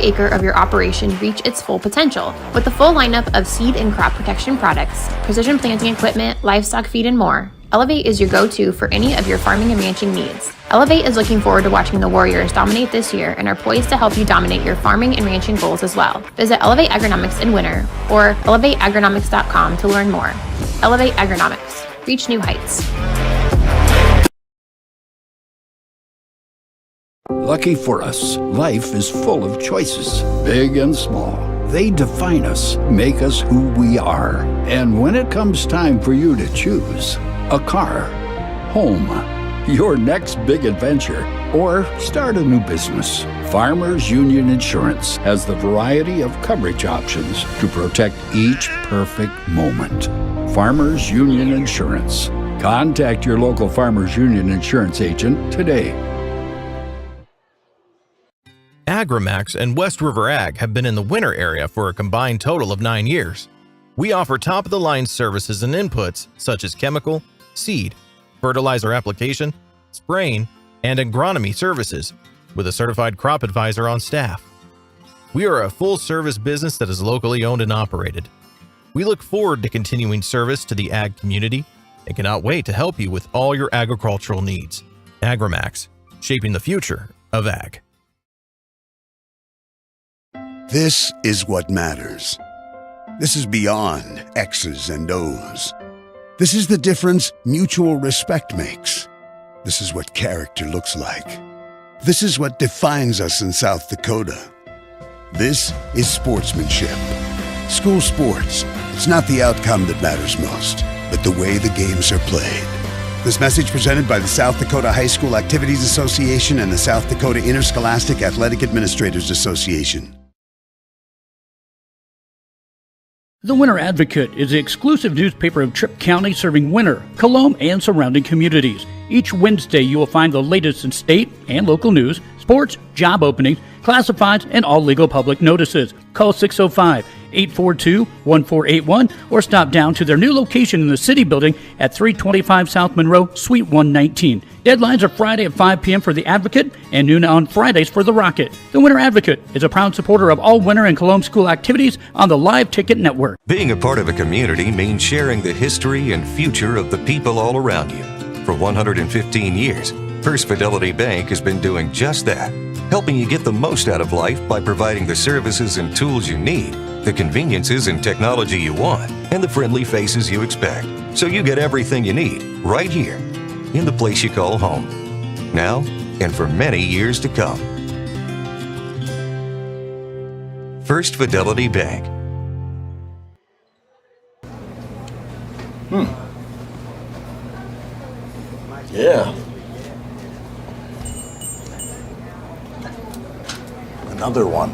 acre of your operation reach its full potential. With the full lineup of seed and crop protection products, precision planting equipment, livestock feed, and more, Elevate is your go-to for any of your farming and ranching needs. Elevate is looking forward to watching the Warriors dominate this year and are poised to help you dominate your farming and ranching goals as well. Visit Elevate Agronomics in winter or elevateagronomics.com to learn more. Elevate Agronomics. Reach new heights. Lucky for us, life is full of choices, big and small. They define us, make us who we are. And when it comes time for you to choose, a car, home, your next big adventure, or start a new business, Farmers Union Insurance has the variety of coverage options to protect each perfect moment. Farmers Union Insurance. Contact your local Farmers Union Insurance agent today. AgriMax and West River Ag have been in the winter area for a combined total of 9 years. We offer top-of-the-line services and inputs such as chemical, seed, fertilizer application, spraying, and agronomy services with a certified crop advisor on staff. We are a full-service business that is locally owned and operated. We look forward to continuing service to the ag community and cannot wait to help you with all your agricultural needs. AgriMax, shaping the future of ag. This is what matters. This is beyond X's and O's. This is the difference mutual respect makes. This is what character looks like. This is what defines us in South Dakota. This is sportsmanship. School sports, it's not the outcome that matters most, but the way the games are played. This message presented by the South Dakota High School Activities Association and the South Dakota Interscholastic Athletic Administrators Association. The Winter Advocate is the exclusive newspaper of Tripp County serving Winter, Colome, and surrounding communities. Each Wednesday you will find the latest in state and local news, sports, job openings, classifieds, and all legal public notices. Call 605-842-1481 or stop down to their new location in the City Building at 325 South Monroe, Suite 119. Deadlines are Friday at 5 p.m. for the Advocate and noon on Fridays for the Rocket. The Winter Advocate is a proud supporter of all winter and Colome school activities on the Live Ticket Network. Being a part of a community means sharing the history and future of the people all around you. For 115 years, First Fidelity Bank has been doing just that, helping you get the most out of life by providing the services and tools you need, the conveniences and technology you want, and the friendly faces you expect. So you get everything you need right here in the place you call home, now and for many years to come. First Fidelity Bank. Yeah. Another one.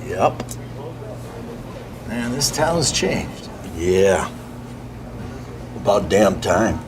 Yep. Man, this town's changed. Yeah. About damn time.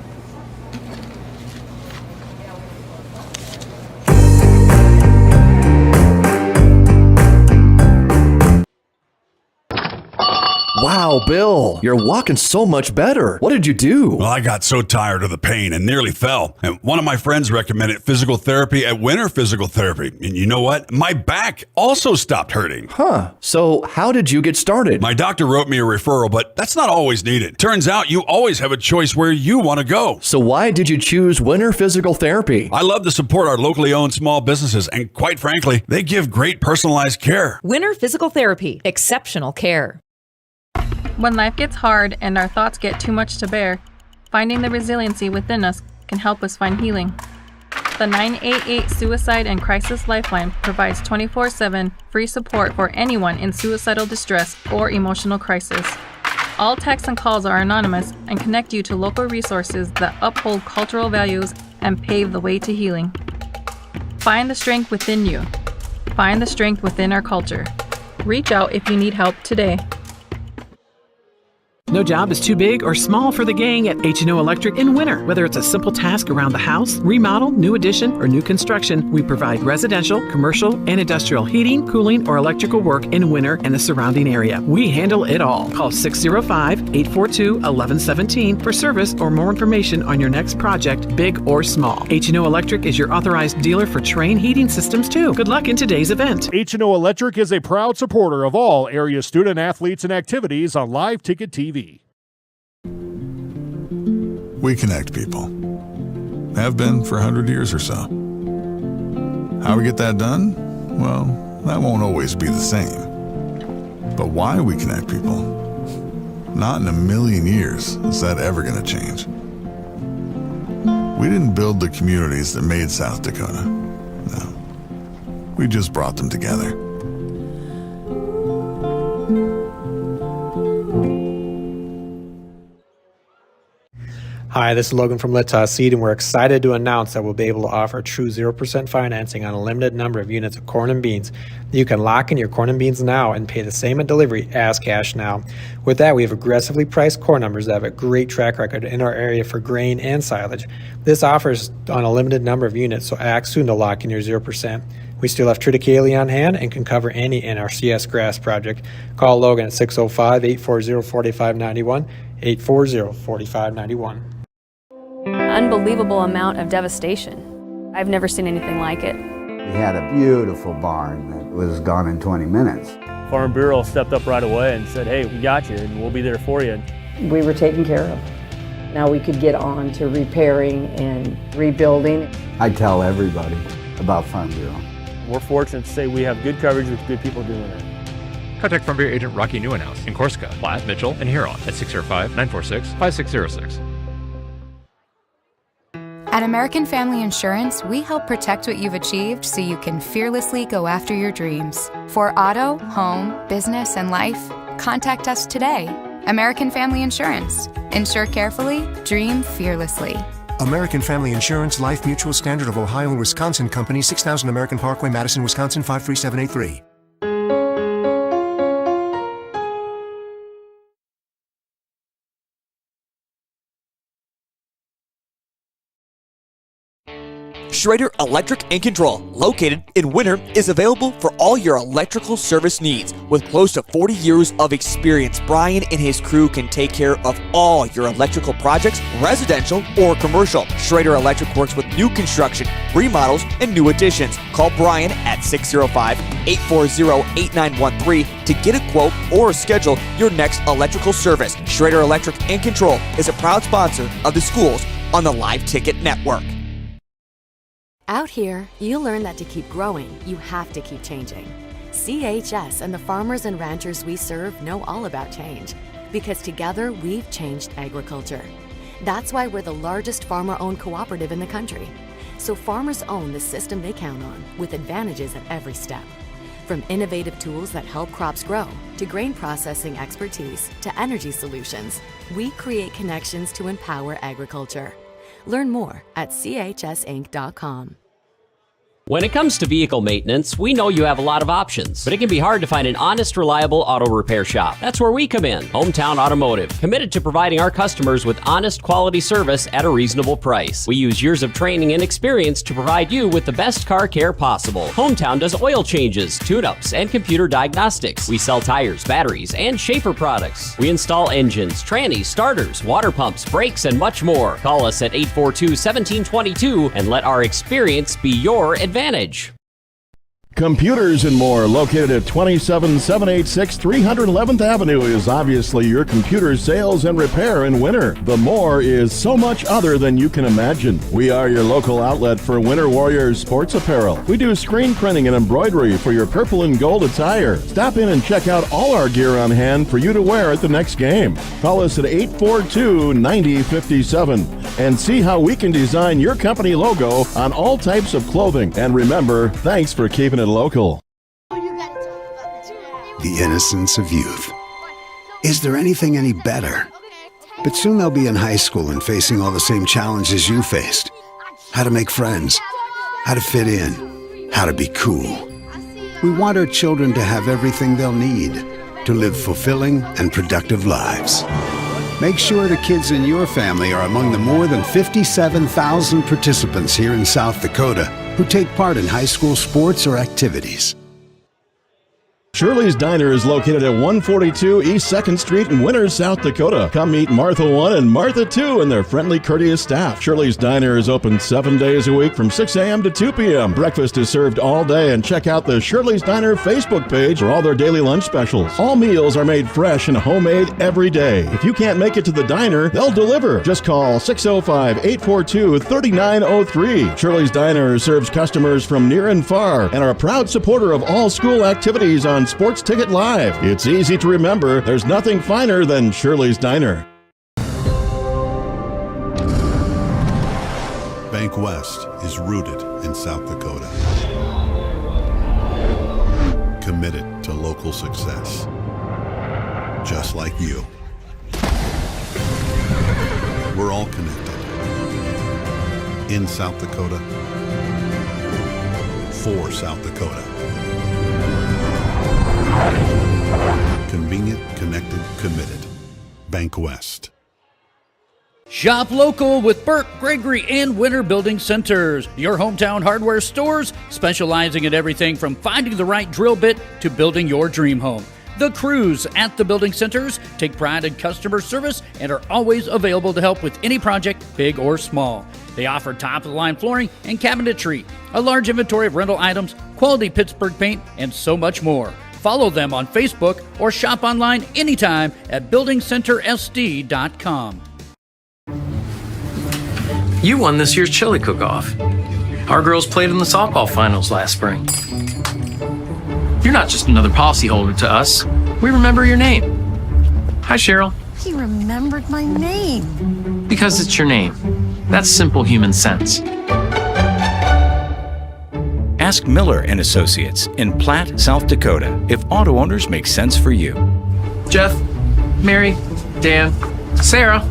Wow, Bill, you're walking so much better. What did you do? Well, I got so tired of the pain and nearly fell. And one of my friends recommended physical therapy at Winter Physical Therapy. And you know what? My back also stopped hurting. Huh. So how did you get started? My doctor wrote me a referral, but that's not always needed. Turns out you always have a choice where you want to go. So why did you choose Winter Physical Therapy? I love to support our locally owned small businesses, and quite frankly, they give great personalized care. Winter Physical Therapy. Exceptional care. When life gets hard and our thoughts get too much to bear, finding the resiliency within us can help us find healing. The 988 Suicide and Crisis Lifeline provides 24/7 free support for anyone in suicidal distress or emotional crisis. All texts and calls are anonymous and connect you to local resources that uphold cultural values and pave the way to healing. Find the strength within you. Find the strength within our culture. Reach out if you need help today. No job is too big or small for the gang at H&O Electric in winter. Whether it's a simple task around the house, remodel, new addition, or new construction, we provide residential, commercial, and industrial heating, cooling, or electrical work in winter and the surrounding area. We handle it all. Call 605-842-1117 for service or more information on your next project, big or small. H&O Electric is your authorized dealer for Trane heating systems, too. Good luck in today's event. H&O Electric is a proud supporter of all area student athletes and activities on Live Ticket TV. We connect people. Have been for 100 years or so. How we get that done? Well, that won't always be the same. But why we connect people? Not in a million years is that ever going to change. We didn't build the communities that made South Dakota. No. We just brought them together. Hi, this is Logan from Littoss Seed, and we're excited to announce that we'll be able to offer true 0% financing on a limited number of units of corn and beans. You can lock in your corn and beans now and pay the same at delivery as cash now. With that, we have aggressively priced corn numbers that have a great track record in our area for grain and silage. This offers on a limited number of units, so act soon to lock in your 0%. We still have triticale on hand and can cover any NRCS grass project. Call Logan at 605-840-4591, 840-4591. Unbelievable amount of devastation. I've never seen anything like it. We had a beautiful barn that was gone in 20 minutes. Farm Bureau stepped up right away and said, hey, we got you and we'll be there for you. We were taken care of. Now we could get on to repairing and rebuilding. I tell everybody about Farm Bureau. We're fortunate to say we have good coverage with good people doing it. Contact Farm Bureau agent Rocky Newenhouse in Corsica, Platte, Mitchell, and Huron at 605-946-5606. At American Family Insurance, we help protect what you've achieved so you can fearlessly go after your dreams. For auto, home, business, and life, contact us today. American Family Insurance. Insure carefully, dream fearlessly. American Family Insurance, Life Mutual, Standard of Ohio and Wisconsin Company, 6000 American Parkway, Madison, Wisconsin, 53783. Schrader Electric and Control, located in Winter, is available for all your electrical service needs. With close to 40 years of experience, Brian and his crew can take care of all your electrical projects, residential or commercial. Schrader Electric works with new construction, remodels, and new additions. Call Brian at 605-840-8913 to get a quote or schedule your next electrical service. Schrader Electric and Control is a proud sponsor of the schools on the Live Ticket Network. Out here, you learn that to keep growing, you have to keep changing. CHS and the farmers and ranchers we serve know all about change, because together we've changed agriculture. That's why we're the largest farmer-owned cooperative in the country. So farmers own the system they count on, with advantages at every step. From innovative tools that help crops grow, to grain processing expertise, to energy solutions, we create connections to empower agriculture. Learn more at chsinc.com. When it comes to vehicle maintenance, we know you have a lot of options, but it can be hard to find an honest, reliable auto repair shop. That's where we come in. Hometown Automotive, committed to providing our customers with honest, quality service at a reasonable price. We use years of training and experience to provide you with the best car care possible. Hometown does oil changes, tune-ups, and computer diagnostics. We sell tires, batteries, and Schaefer products. We install engines, trannies, starters, water pumps, brakes, and much more. Call us at 842-1722 and let our experience be your advantage. Computers and More, located at 27786 311th Avenue, is obviously your computer sales and repair in winter. The More is so much other than you can imagine. We are your local outlet for Winter Warriors sports apparel. We do screen printing and embroidery for your purple and gold attire. Stop in and check out all our gear on hand for you to wear at the next game. Call us at 842-9057 and see how we can design your company logo on all types of clothing. And remember, thanks for keeping it local. The innocence of youth. Is there anything any better? But soon they'll be in high school and facing all the same challenges you faced. How to make friends, how to fit in, how to be cool. We want our children to have everything they'll need to live fulfilling and productive lives. Make sure the kids in your family are among the more than 57,000 participants here in South Dakota who take part in high school sports or activities. Shirley's Diner is located at 142 East 2nd Street in Winters, South Dakota. Come meet Martha 1 and Martha 2 and their friendly, courteous staff. Shirley's Diner is open 7 days a week from 6 a.m. to 2 p.m. Breakfast is served all day, and check out the Shirley's Diner Facebook page for all their daily lunch specials. All meals are made fresh and homemade every day. If you can't make it to the diner, they'll deliver. Just call 605-842-3903. Shirley's Diner serves customers from near and far and are a proud supporter of all school activities on Sports Ticket Live. It's easy to remember. There's nothing finer than Shirley's Diner. Bank West is rooted in South Dakota. Committed to local success. Just like you. We're all connected. In South Dakota. For South Dakota. Convenient, connected, committed. Bank West. Shop local with Burke, Gregory, and Winter Building Centers, your hometown hardware stores specializing in everything from finding the right drill bit to building your dream home. The crews at the building centers take pride in customer service and are always available to help with any project, big or small. They offer top-of-the-line flooring and cabinetry, a large inventory of rental items, quality Pittsburgh paint, and so much more. Follow them on Facebook or shop online anytime at buildingcentersd.com. You won this year's chili cook-off. Our girls played in the softball finals last spring. You're not just another policyholder to us. We remember your name. Hi, Cheryl. He remembered my name. Because it's your name. That's simple human sense. Ask Miller & Associates in Platte, South Dakota, if auto owners make sense for you. Jeff, Mary, Dan, Sarah.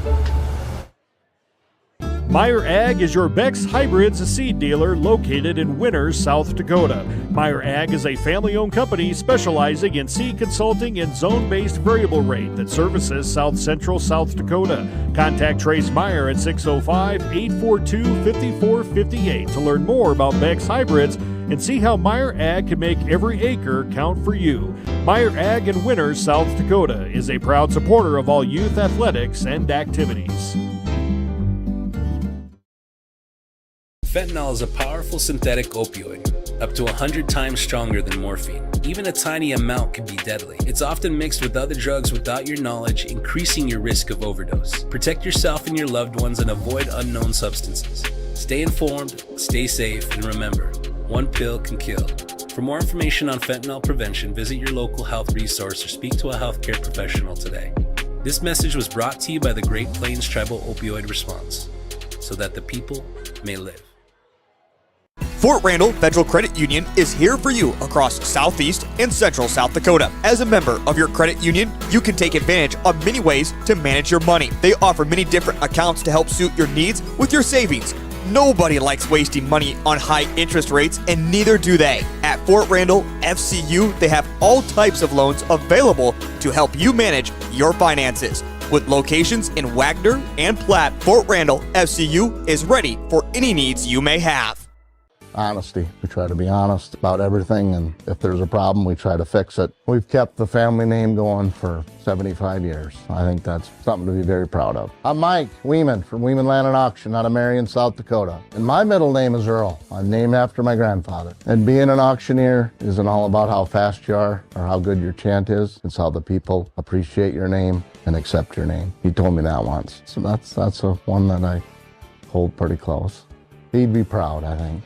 Meyer Ag is your Beck's Hybrids seed dealer located in Winters, South Dakota. Meyer Ag is a family-owned company specializing in seed consulting and zone-based variable rate that services South Central South Dakota. Contact Trace Meyer at 605-842-5458 to learn more about Beck's Hybrids and see how Meyer Ag can make every acre count for you. Meyer Ag in Winters, South Dakota is a proud supporter of all youth athletics and activities. Fentanyl is a powerful synthetic opioid, up to 100 times stronger than morphine. Even a tiny amount can be deadly. It's often mixed with other drugs without your knowledge, increasing your risk of overdose. Protect yourself and your loved ones and avoid unknown substances. Stay informed, stay safe, and remember, one pill can kill. For more information on fentanyl prevention, visit your local health resource or speak to a healthcare professional today. This message was brought to you by the Great Plains Tribal Opioid Response, so that the people may live. Fort Randall Federal Credit Union is here for you across Southeast and Central South Dakota. As a member of your credit union, you can take advantage of many ways to manage your money. They offer many different accounts to help suit your needs with your savings. Nobody likes wasting money on high interest rates, and neither do they. At Fort Randall FCU, they have all types of loans available to help you manage your finances. With locations in Wagner and Platte, Fort Randall FCU is ready for any needs you may have. Honesty. We try to be honest about everything, and if there's a problem, we try to fix it. We've kept the family name going for 75 years. I think that's something to be very proud of. I'm Mike Weeman from Weeman Land and Auction out of Marion, South Dakota. And my middle name is Earl. I'm named after my grandfather. And being an auctioneer isn't all about how fast you are or how good your chant is. It's how the people appreciate your name and accept your name. He told me that once. So that's a one that I hold pretty close. He'd be proud, I think.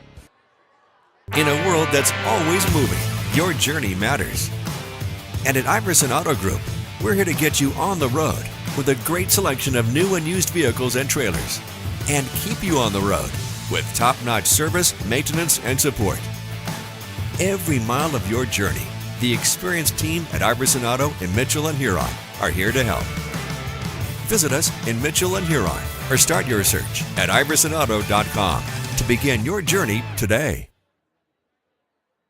In a world that's always moving, your journey matters. And at Iverson Auto Group, we're here to get you on the road with a great selection of new and used vehicles and trailers, and keep you on the road with top-notch service, maintenance, and support. Every mile of your journey, the experienced team at Iverson Auto in Mitchell and Huron are here to help. Visit us in Mitchell and Huron or start your search at iversonauto.com to begin your journey today.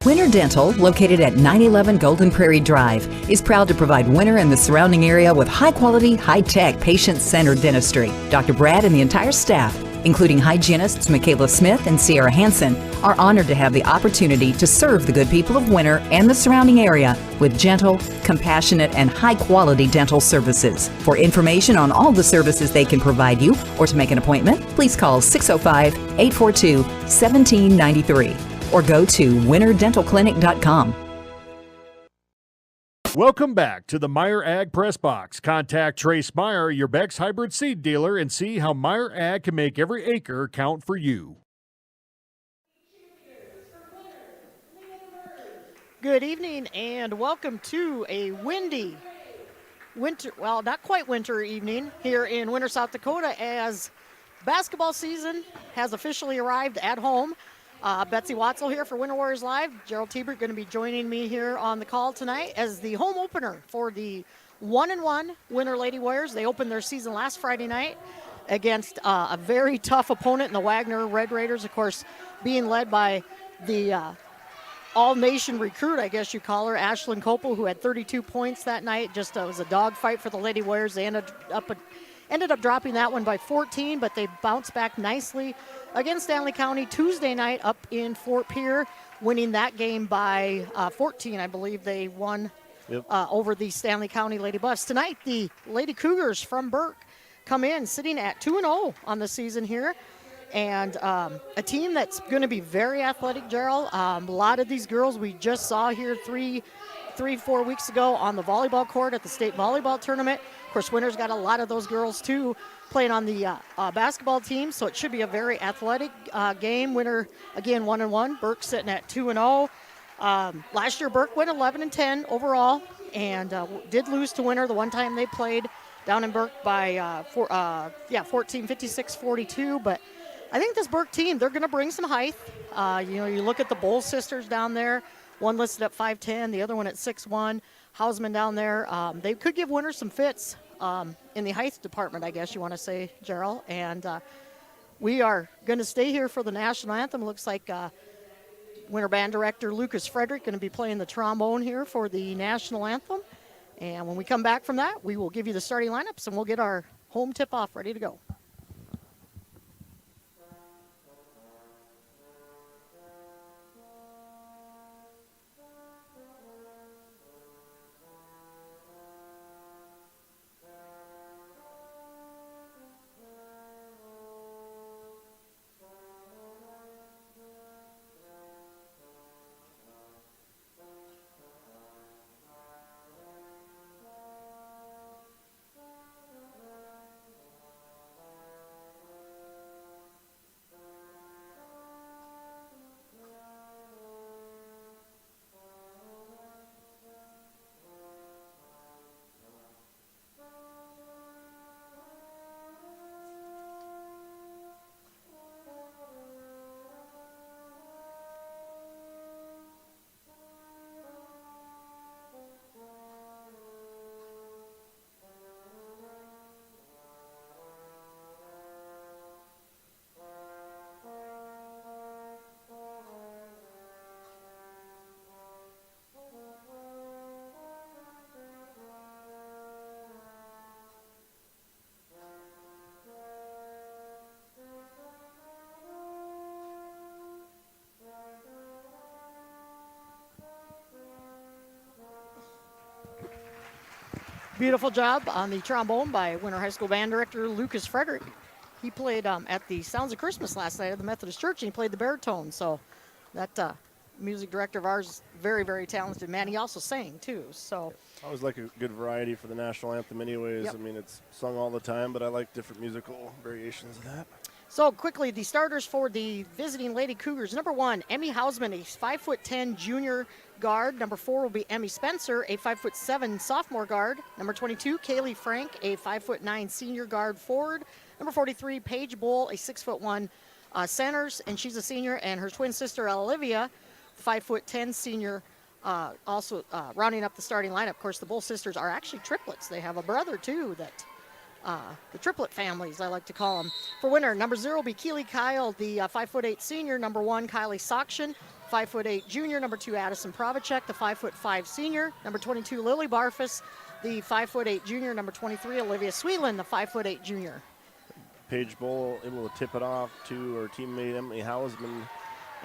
Winter Dental, located at 911 Golden Prairie Drive, is proud to provide Winter and the surrounding area with high-quality, high-tech, patient-centered dentistry. Dr. Brad and the entire staff, including hygienists Michaela Smith and Sierra Hansen, are honored to have the opportunity to serve the good people of Winter and the surrounding area with gentle, compassionate, and high-quality dental services. For information on all the services they can provide you or to make an appointment, please call 605-842-1793 or go to winterdentalclinic.com. Welcome back to the Meyer Ag Press Box. Contact Trace Meyer, your Beck's hybrid seed dealer, and see how Meyer Ag can make every acre count for you. Good evening and welcome to a windy winter, well, not quite winter evening here in Winter, South Dakota, as basketball season has officially arrived at home. Betsy Watzel here for Winter Warriors Live. Gerald Tiebert going to be joining me here on the call tonight as the home opener for the 1-1 Winter Lady Warriors. They opened their season last Friday night against a very tough opponent in the Wagner Red Raiders, of course, being led by the all-nation recruit, I guess you call her, Ashlyn Copel, who had 32 points that night. Just was a dogfight for the Lady Warriors. They ended up dropping that one by 14, but they bounced back nicely against Stanley County Tuesday night up in Fort Pierre, winning that game by 14, I believe they won over the Stanley County Lady Buffs. Tonight, the Lady Cougars from Burke come in sitting at 2-0 on the season here, and a team that's going to be very athletic, Gerald. A lot of these girls we just saw here 3-4 weeks ago on the volleyball court at the state volleyball tournament. Of course, Winter's got a lot of those girls, too, playing on the basketball team, so it should be a very athletic game. Winter, again, 1-1. Burke sitting at 2-0. Last year, Burke went 11-10 overall and did lose to Winter the one time they played down in Burke by 56-42. But I think this Burke team, they're going to bring some height. You look at the Bull sisters down there, one listed at 5'10", the other one at 6'1". Hausman down there. They could give Winter some fits in the height department, I guess you want to say, Gerald. And we are going to stay here for the national anthem. Looks like Winter Band Director Lucas Frederick going to be playing the trombone here for the national anthem. And when we come back from that, we will give you the starting lineups and we'll get our home tip-off ready to go. Beautiful job on the trombone by Winter High School Band Director Lucas Frederick. He played at the Sounds of Christmas last night at the Methodist Church, and he played the baritone. So that music director of ours, very, very talented man. He also sang, too. So I always like a good variety for the national anthem anyways. Yep. I mean, it's sung all the time, but I like different musical variations of that. So quickly, the starters for the visiting Lady Cougars. Number 1, Emmy Hausman, a 5'10" junior guard. Number 4 will be Emmy Spencer, a 5'7" sophomore guard. Number 22, Kaylee Frank, a 5'9" senior guard forward. Number 43, Paige Bull, a 6'1" centers, and she's a senior. And her twin sister, Olivia, 5'10" senior, also rounding up the starting lineup. Of course, the Bull sisters are actually triplets. They have a brother, too, that the triplet families, I like to call them. For Winter, number 0 will be Keely Kyle, the 5'8" senior. Number 1, Kylie Sokshin, 5'8" junior, number 2 Addison Provacek, the 5'5" senior, number 22 Lily Barfus, the 5'8" junior, number 23 Olivia Sweeland, the 5'8" junior. Paige Bull able to tip it off to her teammate Emily Hausman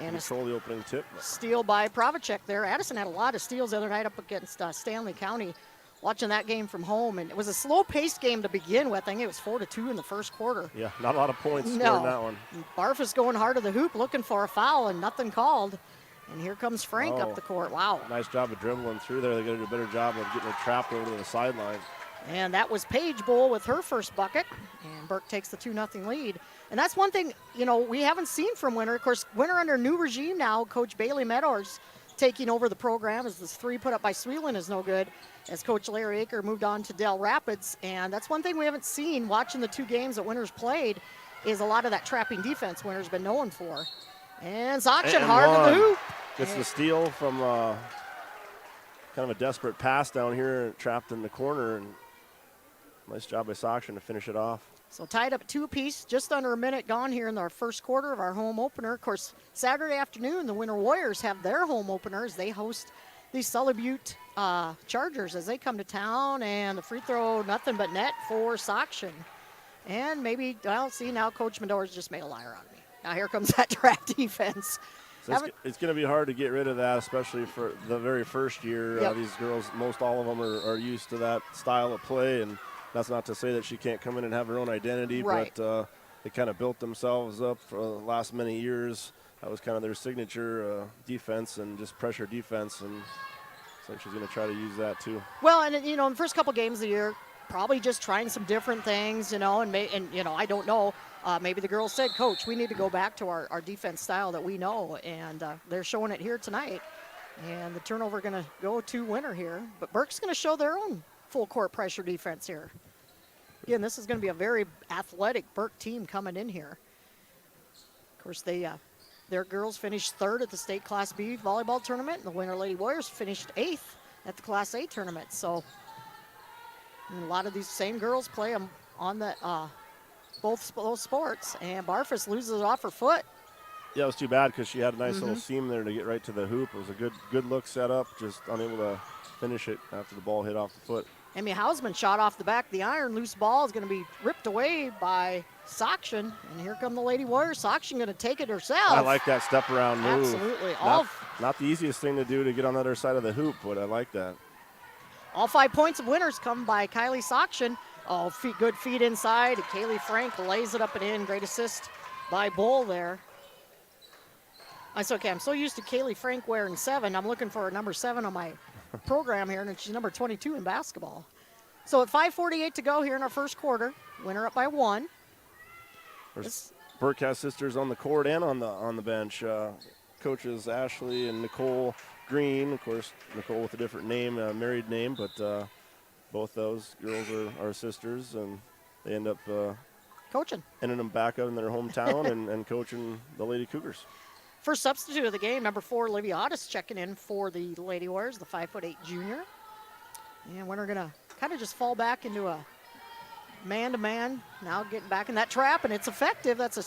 and control the opening tip. Steal by Provacek there. Addison had a lot of steals the other night up against Stanley County. Watching that game from home, and it was a slow-paced game to begin with. I think it was 4-2 in the first quarter. Yeah, not a lot of points scored in that one. Barfus going hard to the hoop, looking for a foul, and nothing called. And here comes Frank up the court. Wow. Nice job of dribbling through there. They got to do a better job of getting her trapped over to the sideline. And that was Paige Bull with her first bucket, and Burke takes the 2-0 lead. And that's one thing, we haven't seen from Winter. Of course, Winter under a new regime now. Coach Bailey Meadows taking over the program as this 3 put up by Sweeland is no good, as Coach Larry Aker moved on to Del Rapids. And that's one thing we haven't seen watching the 2 games that Winter's played is a lot of that trapping defense Winter's been known for. And Zoction hard to the hoop. Gets the steal from kind of a desperate pass down here, trapped in the corner. And nice job by Zoction to finish it off. So tied up 2 apiece, just under a minute gone here in our first quarter of our home opener. Of course, Saturday afternoon, the Winter Warriors have their home opener as they host the Sully Butte Chargers as they come to town, and the free throw, nothing but net for Zoction. And maybe, see, now Coach Medore's just made a liar out of me. Now here comes that trap defense. So it's going to be hard to get rid of that, especially for the very first year. Yep. These girls, most all of them are used to that style of play, and that's not to say that she can't come in and have her own identity, right. But they kind of built themselves up for the last many years. That was kind of their signature defense and just pressure defense, and so she's going to try to use that too. Well, and in the first couple games of the year, probably just trying some different things, and I don't know. Maybe the girls said, Coach, we need to go back to our defense style that we know, and they're showing it here tonight. And the turnover going to go to Winter here, but Burke's going to show their own full court pressure defense here. Again, this is going to be a very athletic Burke team coming in here. Of course, their girls finished 3rd at the state Class B volleyball tournament, and the Winter Lady Warriors finished 8th at the Class A tournament. So a lot of these same girls play them on the both those sports, and Barfus loses it off her foot. Yeah, it was too bad because she had a nice little seam there to get right to the hoop. It was a good look set up, just unable to finish it after the ball hit off the foot. Emmy Hausman shot off the back of the iron. Loose ball is going to be ripped away by Zoction. And here come the Lady Warriors. Zoction going to take it herself. I like that step around move. Absolutely. Not the easiest thing to do to get on the other side of the hoop, but I like that. All 5 points of Winners come by Kylie Zoction. Oh, good feed inside. Kaylee Frank lays it up and in. Great assist by Bull there. That's okay. I'm so used to Kaylee Frank wearing 7. I'm looking for a number 7 on my program here, and she's number 22 in basketball. So at 5:48 to go here in our first quarter, Winter up by 1. Burke has sisters on the court and on the bench. Coaches Ashley and Nicole Green. Of course, Nicole with a different name, married name, but both those girls are sisters, and they end up coaching. Ending them back up in their hometown and coaching the Lady Cougars. First substitute of the game, number 4, Olivia Otis checking in for the Lady Warriors, the 5'8" junior. And Winter going to kind of just fall back into a man-to-man, now getting back in that trap, and it's effective. That's a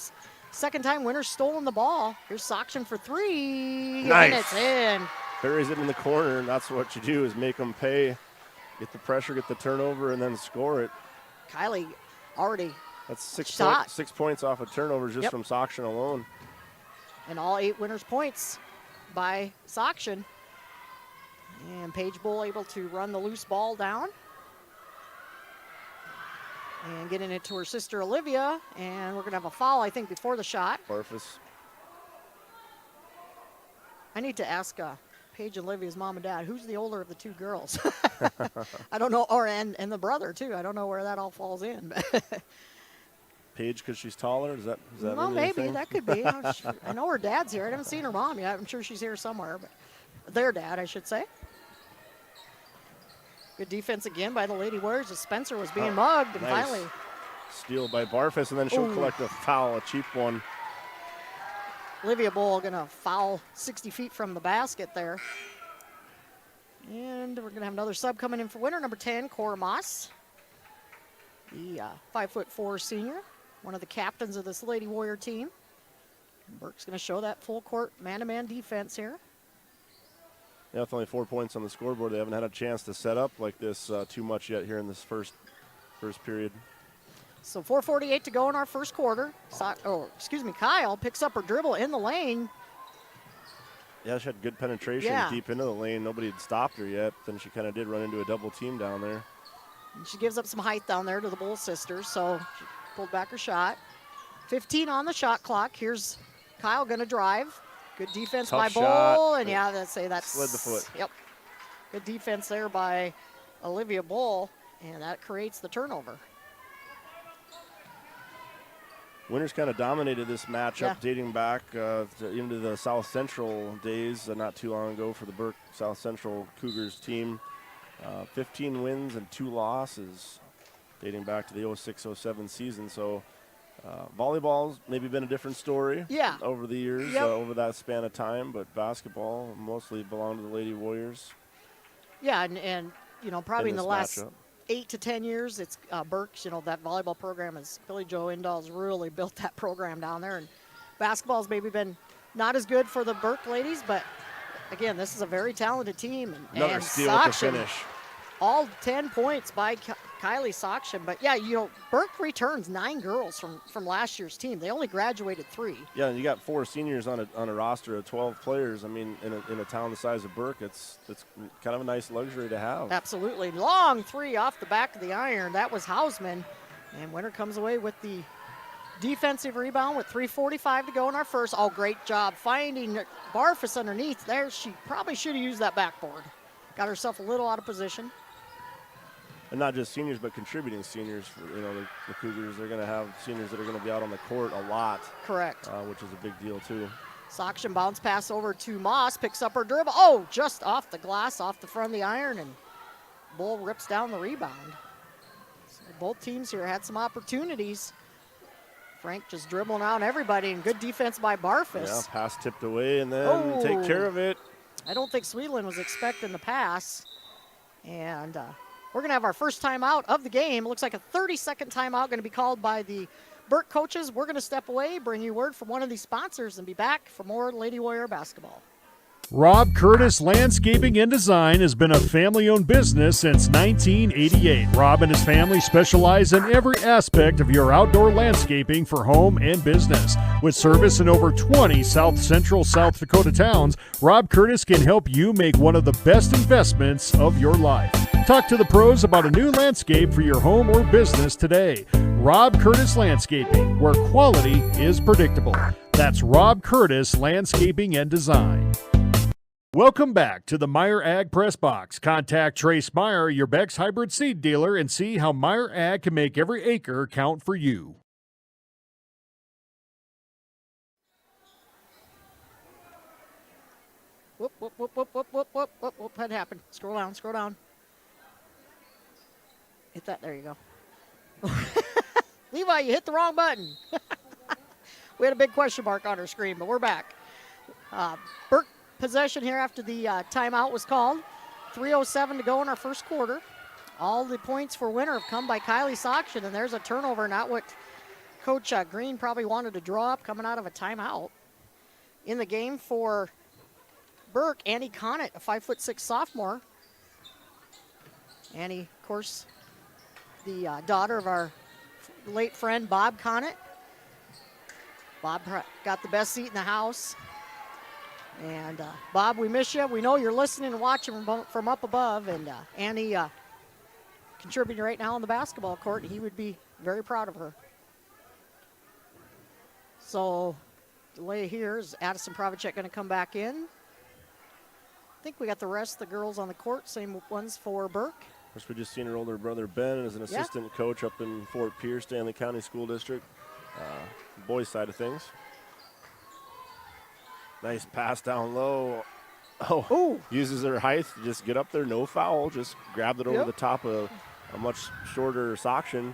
second time Winter's stolen the ball. Here's Zoction for 3, nice. And it's in. Buries it in the corner, and that's what you do is make them pay, get the pressure, get the turnover, and then score it. Kylie already That's 6 points off of turnovers just from Zoction alone. And all 8 Winners points by Zoction. And Paige Bull able to run the loose ball down. And getting it to her sister Olivia. And we're going to have a foul, I think, before the shot. Barfus. I need to ask Paige and Olivia's mom and dad, who's the older of the 2 girls? I don't know, and the brother, too. I don't know where that all falls in. Paige because she's taller? Is that well, maybe. That could be. I know her dad's here. I haven't seen her mom yet. I'm sure she's here somewhere. But their dad, I should say. Good defense again by the Lady Warriors as Spencer was being mugged. And nice. Finally. Steal by Barfus, and then she'll collect a foul, a cheap one. Olivia Bull going to foul 60 feet from the basket there. And we're going to have another sub coming in for Winter, number 10, Cora Moss. The 5'4" senior. One of the captains of this Lady Warrior team. Burke's going to show that full court man-to-man defense here. Yeah, with only 4 points on the scoreboard, they haven't had a chance to set up like this too much yet here in this first period. So 4:48 to go in our first quarter. Kyle picks up her dribble in the lane. Yeah, she had good penetration deep into the lane. Nobody had stopped her yet. Then she kind of did run into a double team down there. And she gives up some height down there to the Bull sisters, so she pulled back her shot. 15 on the shot clock. Here's Kyle going to drive. Good defense by Bull, and that's slid the foot. Yep. Good defense there by Olivia Bull, and that creates the turnover. Winners kind of dominated this matchup dating back into the South Central days not too long ago for the Burke South Central Cougars team. 15 wins and 2 losses dating back to the 06-07 season. So volleyball's maybe been a different story over the years, over that span of time, but basketball mostly belonged to the Lady Warriors. Yeah, and probably in the last 8 to 10 years, it's Burke's, that volleyball program is Billy Joe Indall's really built that program down there. And basketball's maybe been not as good for the Burke ladies, but again, this is a very talented team. Another steal to finish. All 10 points by Kylie Sokshin. But Burke returns 9 girls from last year's team. They only graduated 3. Yeah, and you got 4 seniors on a roster of 12 players. I mean, in a town the size of Burke, it's kind of a nice luxury to have. Absolutely. Long 3 off the back of the iron. That was Hausman. And Winter comes away with the defensive rebound with 3:45 to go in our first. Oh, great job finding Barfus underneath there. She probably should have used that backboard. Got herself a little out of position. And not just seniors, but contributing seniors. The Cougars, they're going to have seniors that are going to be out on the court a lot. Correct. Which is a big deal, too. Sokshin bounce pass over to Moss, picks up her dribble. Oh, just off the glass, off the front of the iron, and Bull rips down the rebound. So both teams here had some opportunities. Frank just dribbling out everybody, and good defense by Barfus. Yeah, pass tipped away, and then take care of it. I don't think Sweetland was expecting the pass. And we're going to have our first timeout of the game. It looks like a 30-second timeout going to be called by the Burke coaches. We're going to step away, bring you word from one of these sponsors, and be back for more Lady Warrior basketball. Rob Curtis Landscaping and Design has been a family-owned business since 1988. Rob and his family specialize in every aspect of your outdoor landscaping for home and business. With service in over 20 South Central South Dakota towns, Rob Curtis can help you make one of the best investments of your life. Talk to the pros about a new landscape for your home or business today. Rob Curtis Landscaping, where quality is predictable. That's Rob Curtis Landscaping and Design. Welcome back to the Meyer Ag Press Box. Contact Trace Meyer, your Beck's hybrid seed dealer, and see how Meyer Ag can make every acre count for you. Whoop, whoop, whoop, whoop, whoop, whoop, whoop, whoop, whoop. That happened. Scroll down, scroll down. Hit that. There you go. Levi, you hit the wrong button. We had a big question mark on our screen, but we're back. Burke possession here after the timeout was called. 3:07 to go in our first quarter. All the points for Winter have come by Kylie Sokshin, and there's a turnover, not what Coach Green probably wanted to draw up coming out of a timeout. In the game for Burke, Annie Connett, a 5'6" sophomore. Annie, of course, the daughter of our late friend Bob Connett. Bob got the best seat in the house. And Bob, we miss you. We know you're listening and watching from up above. And Annie contributing right now on the basketball court. And he would be very proud of her. So delay here is Addison Pravacek going to come back in. I think we got the rest of the girls on the court. Same ones for Burke. Of course, we just seen her older brother Ben as an assistant coach up in Fort Pierce, Stanley County School District. Boys side of things. Nice pass down low. Oh, uses her height to just get up there, no foul. Just grabbed it over the top of a much shorter Sokshin.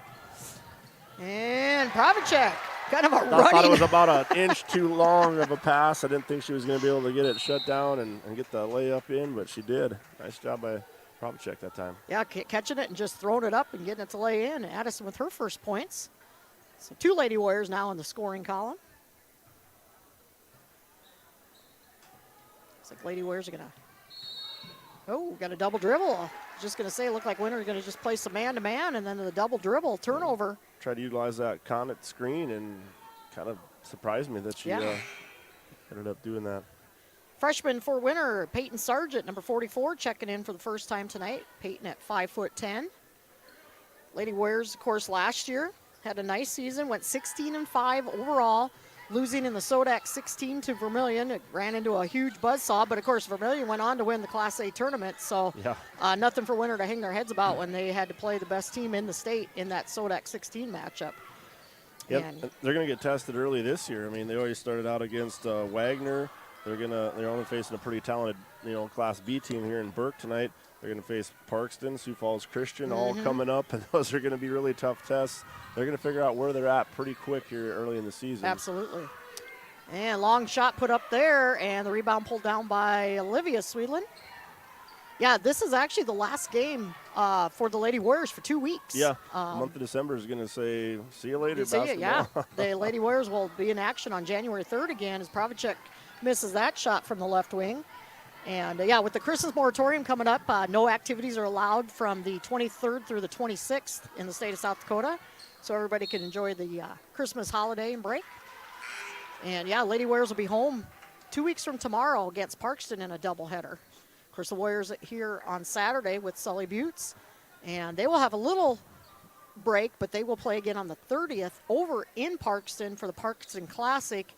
And Pravacek, kind of a running. I thought it was about an inch too long of a pass. I didn't think she was going to be able to get it shut down and get the layup in, but she did. Nice job by Pravacek that time. Yeah, catching it and just throwing it up and getting it to lay in. Addison with her first points. So 2 Lady Warriors now in the scoring column. Looks like Lady Warriors are going to. Oh, got a double dribble. Just going to say, looked like Winter going to just play some man-to-man, and then the double dribble turnover. Tried to utilize that Connet screen and kind of surprised me that she ended up doing that. Freshman for Winter, Peyton Sargent, number 44, checking in for the first time tonight. Peyton at 5'10". Lady Warriors, of course, last year had a nice season, went 16-5 overall, losing in the Sodak 16 to Vermilion. It ran into a huge buzzsaw, but of course Vermilion went on to win the Class A tournament, so nothing for Winter to hang their heads about when they had to play the best team in the state in that Sodak 16 matchup. Yep, they're going to get tested early this year. I mean, they always started out against Wagner. They're only facing a pretty talented, Class B team here in Burke tonight. They're going to face Parkston, Sioux Falls Christian, all coming up, and those are going to be really tough tests. They're going to figure out where they're at pretty quick here early in the season. Absolutely. And long shot put up there, and the rebound pulled down by Olivia Sweetland. Yeah, this is actually the last game for the Lady Warriors for 2 weeks. Yeah, the month of December is going to say, see you later, basketball. Yeah, the Lady Warriors will be in action on January 3rd again as Pravacek misses that shot from the left wing. And, with the Christmas moratorium coming up, no activities are allowed from the 23rd through the 26th in the state of South Dakota. So everybody can enjoy the Christmas holiday and break. And, Lady Warriors will be home 2 weeks from tomorrow against Parkston in a doubleheader. Of course, the Warriors here on Saturday with Sully Buttes. And they will have a little break, but they will play again on the 30th over in Parkston for the Parkston Classic.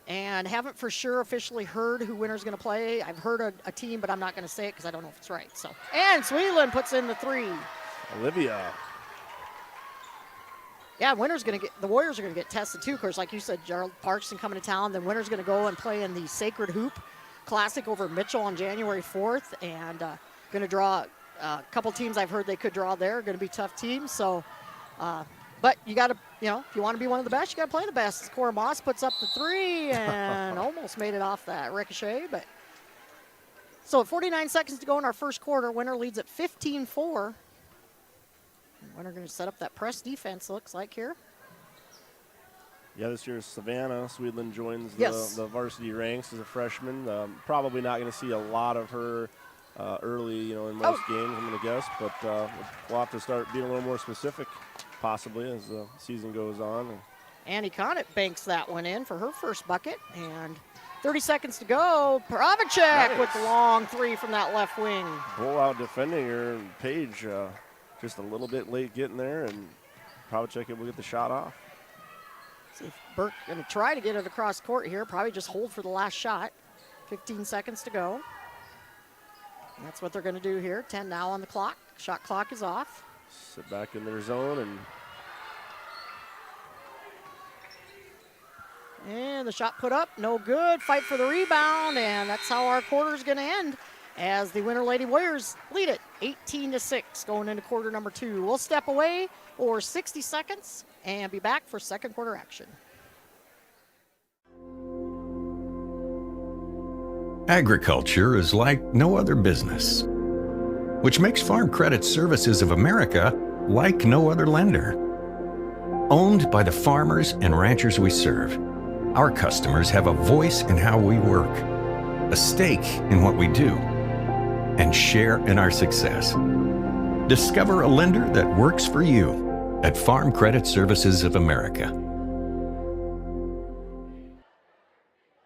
And haven't for sure officially heard who Winter's going to play. I've heard a team, but I'm not going to say it because I don't know if it's right. So, and Sweetland puts in the 3. Olivia. Yeah, the Warriors are going to get tested too. Of course, like you said, Gerald Parkston coming to town. Then Winter's going to go and play in the Sacred Hoop Classic over Mitchell on January 4th, and going to draw a couple teams I've heard they could draw there. Going to be tough teams. So. But you got to, if you want to be one of the best, you got to play the best. Cora Moss puts up the 3 and almost made it off that ricochet. But so 49 seconds to go in our first quarter. Winter leads at 15-4. Winter going to set up that press defense, looks like here. Yeah, this year Savannah Sweetland joins the varsity ranks as a freshman. Probably not going to see a lot of her early, in most games, I'm going to guess. But we'll have to start being a little more specific, possibly, as the season goes on. Annie Conant banks that one in for her first bucket. And 30 seconds to go. Pravacek with the long 3 from that left wing. Bull out defending her. Page just a little bit late getting there, and Pravacek will get the shot off. See if Burke going to try to get it across court here. Probably just hold for the last shot. 15 seconds to go. And that's what they're going to do here. 10 now on the clock. Shot clock is off. Sit back in their zone and the shot put up, no good. Fight for the rebound, and that's how our quarter is going to end as the Winter Lady Warriors lead it 18-6 going into quarter number 2. We'll step away for 60 seconds and be back for second quarter action. Agriculture is like no other business, which makes Farm Credit Services of America like no other lender. Owned by the farmers and ranchers we serve, our customers have a voice in how we work, a stake in what we do, and share in our success. Discover a lender that works for you at Farm Credit Services of America.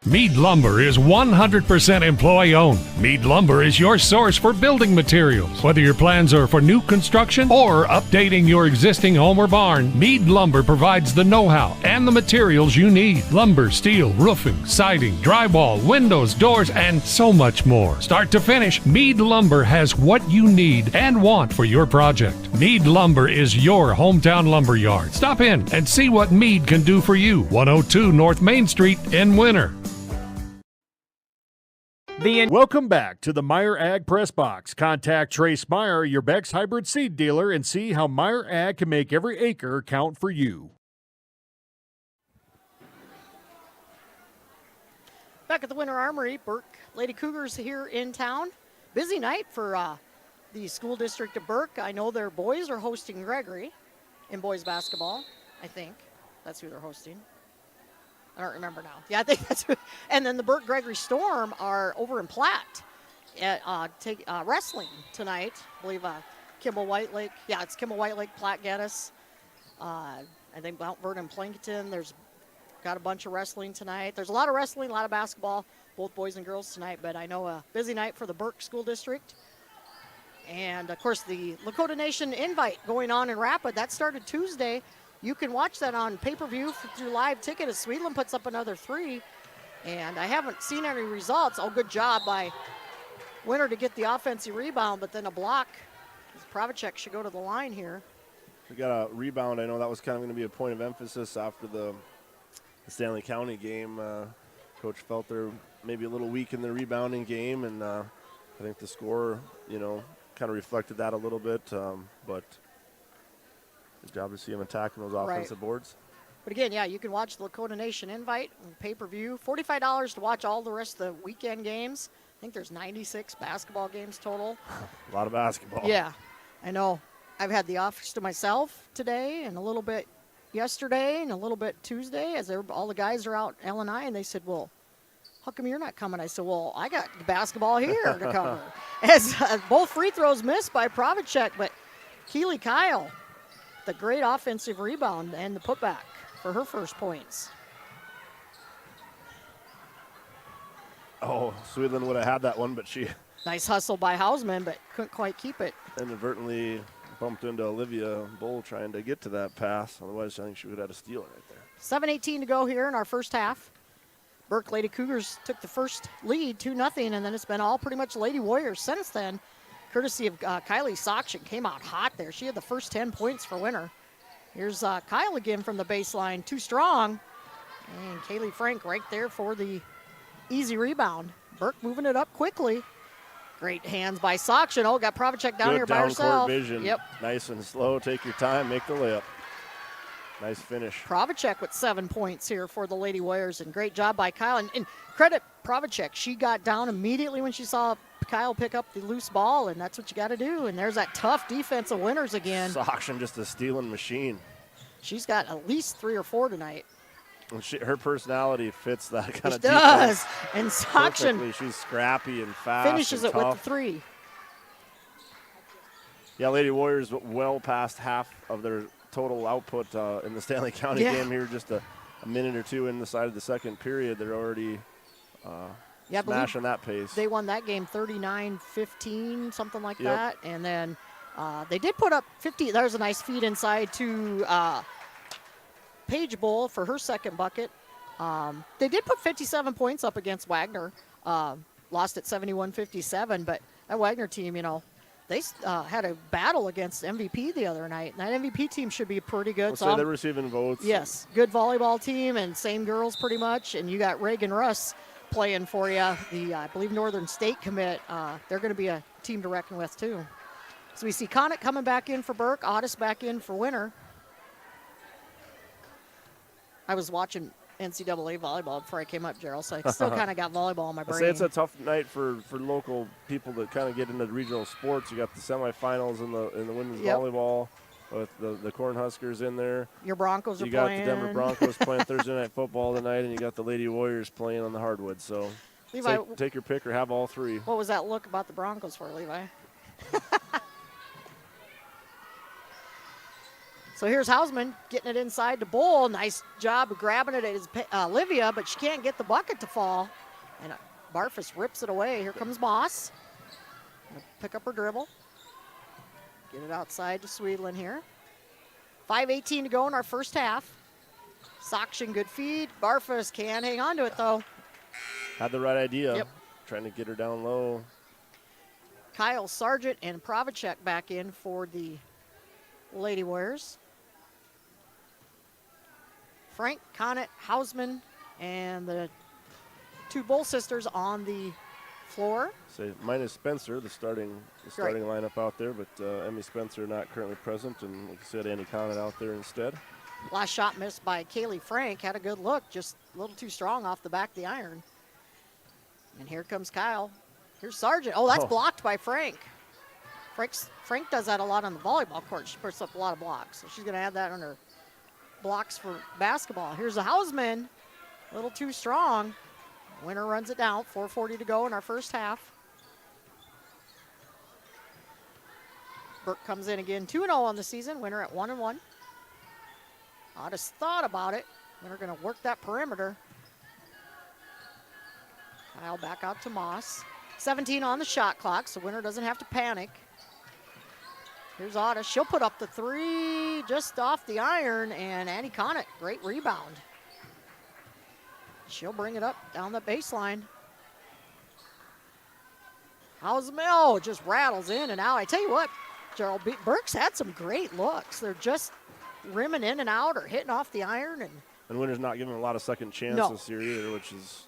Mead Lumber is 100% employee-owned. Mead Lumber is your source for building materials. Whether your plans are for new construction or updating your existing home or barn, Mead Lumber provides the know-how and the materials you need. Lumber, steel, roofing, siding, drywall, windows, doors, and so much more. Start to finish, Mead Lumber has what you need and want for your project. Mead Lumber is your hometown lumber yard. Stop in and see what Mead can do for you. 102 North Main Street in Winter. Welcome back to the Meyer Ag Press Box. Contact Trace Meyer, your Beck's hybrid seed dealer, and see how Meyer Ag can make every acre count for you. Back at the Winter Armory, Burke Lady Cougars here in town. Busy night for the school district of Burke. I know their boys are hosting Gregory in boys basketball, I think. That's who they're hosting. I don't remember now. Yeah, I think that's. And then the Burke Gregory Storm are over in Platte at wrestling tonight. I believe Kimball White Lake. Yeah, it's Kimball White Lake, Platte Geddes. I think Mount Vernon, Plankton. There's got a bunch of wrestling tonight. There's a lot of wrestling, a lot of basketball, both boys and girls tonight. But I know a busy night for the Burke School District. And, of course, the Lakota Nation invite going on in Rapid. That started Tuesday. You can watch that on pay-per-view through live ticket as Sweetland puts up another 3. And I haven't seen any results. Oh, good job by Winter to get the offensive rebound, but then a block. Pravacek should go to the line here. We got a rebound. I know that was kind of going to be a point of emphasis after the Stanley County game. Coach felt they're maybe a little weak in the rebounding game, and I think the score, kind of reflected that a little bit, but good job to see him attacking those offensive boards. But again, yeah, you can watch the Lakota Nation invite on pay-per-view. $45 to watch all the rest of the weekend games. I think there's 96 basketball games total. A lot of basketball. Yeah, I know. I've had the office to myself today and a little bit yesterday and a little bit Tuesday as all the guys are out L&I, and they said, well, how come you're not coming? I said, well, I got basketball here to cover. As both free throws missed by Pravacek, but Keely Kyle, the great offensive rebound and the putback for her first points. Oh, Sweetland would have had that one, but she... Nice hustle by Hausman, but couldn't quite keep it. Inadvertently bumped into Olivia Bull trying to get to that pass. Otherwise, I think she would have had a steal right there. 7:18 to go here in our first half. Burke Lady Cougars took the first lead, 2-0, and then it's been all pretty much Lady Warriors since then, courtesy of Kylie Sokshin. Came out hot there. She had the first 10 points for Winter. Here's Kyle again from the baseline, too strong. And Kaylee Frank right there for the easy rebound. Burke moving it up quickly. Great hands by Sokshin. Oh, got Pravacek down here by herself. Good down-court vision. Yep. Nice and slow. Take your time. Make the layup. Nice finish. Pravacek with 7 points here for the Lady Warriors, and great job by Kyle. And credit Pravacek. She got down immediately when she saw Kyle pick up the loose ball, and that's what you got to do. And there's that tough defense of Winters again. Sokshin just a stealing machine. She's got at least 3 or 4 tonight. And her personality fits that kind of defense. Does. And Sokshin, she's scrappy and fast. Finishes and it tough. with the 3. Yeah, Lady Warriors well past half of their total output in the Stanley County game here. Just a minute or two in the side of the second period, they're already smashing that pace. They won that game 39-15, something like that. And then they did put up 50. There's a nice feed inside to Paige Bull for her second bucket. They did put 57 points up against Wagner. Lost at 71-57, but that Wagner team, they had a battle against MVP the other night. And that MVP team should be pretty good. So they're receiving votes. Yes, good volleyball team and same girls pretty much. And you got Reagan Russ playing for you. The, I believe, Northern State commit. They're going to be a team to reckon with, too. So we see Connick coming back in for Burke. Otis back in for Winter. I was watching NCAA volleyball before I came up, Gerald, so I still kind of got volleyball in my brain. I say it's a tough night for local people that kind of get into regional sports. You got the semifinals in the women's volleyball with the Cornhuskers in there. Your Broncos are playing. You got the Denver Broncos playing Thursday night football tonight, and you got the Lady Warriors playing on the hardwood. So Levi, take your pick or have all 3. What was that look about the Broncos for, Levi? So here's Hausman getting it inside to Bull. Nice job of grabbing it as Olivia, but she can't get the bucket to fall. And Barfus rips it away. Here comes Moss. Pick up her dribble. Get it outside to Sweetland here. 5:18 to go in our first half. Sokshin, good feed. Barfus can't hang on to it, though. Had the right idea. Trying to get her down low. Kyle Sargent and Pravacek back in for the Lady Warriors. Frank, Connet, Hausman, and the 2 Bull sisters on the floor. Say minus Spencer, the starting lineup out there, but Emmy Spencer not currently present, and like I said, Annie Connet out there instead. Last shot missed by Kaylee Frank. Had a good look, just a little too strong off the back of the iron. And here comes Kyle. Here's Sargent. Oh, that's blocked by Frank. Frank does that a lot on the volleyball court. She puts up a lot of blocks, so she's going to add that on her blocks for basketball. Here's a Hausman. A little too strong. Winner runs it down. 4:40 to go in our first half. Burke comes in again, 2-0 on the season. Winner at 1-1. Otis thought about it. Winner going to work that perimeter. Kyle back out to Moss. 17 on the shot clock, so Winner doesn't have to panic. Here's Otis. She'll put up the three just off the iron, and Annie Conant, great rebound. She'll bring it up down the baseline. Hausmill just rattles in and out. I tell you what, Gerald, Burke's had some great looks. They're just rimming in and out or hitting off the iron. And Winner's not giving a lot of second chances here either, which is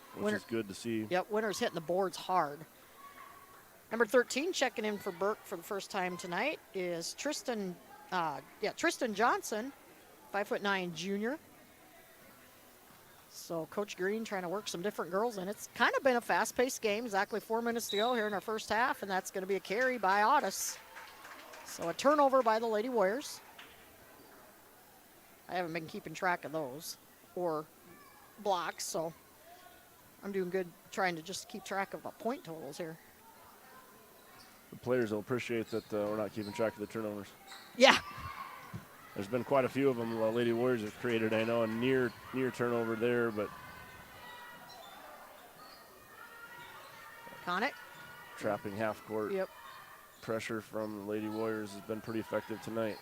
good to see. Yep, Winner's hitting the boards hard. Number 13 checking in for Burke for the first time tonight is Tristan Johnson, 5'9" junior. So Coach Green trying to work some different girls in. It's kind of been a fast-paced game. Exactly 4 minutes to go here in our first half, and that's going to be a carry by Otis. So a turnover by the Lady Warriors. I haven't been keeping track of those or blocks, so I'm doing good trying to just keep track of point totals here. The players will appreciate that we're not keeping track of the turnovers. Yeah. There's been quite a few of them the Lady Warriors have created, I know, a near turnover there, but Conant. Trapping half court. Yep. Pressure from the Lady Warriors has been pretty effective tonight.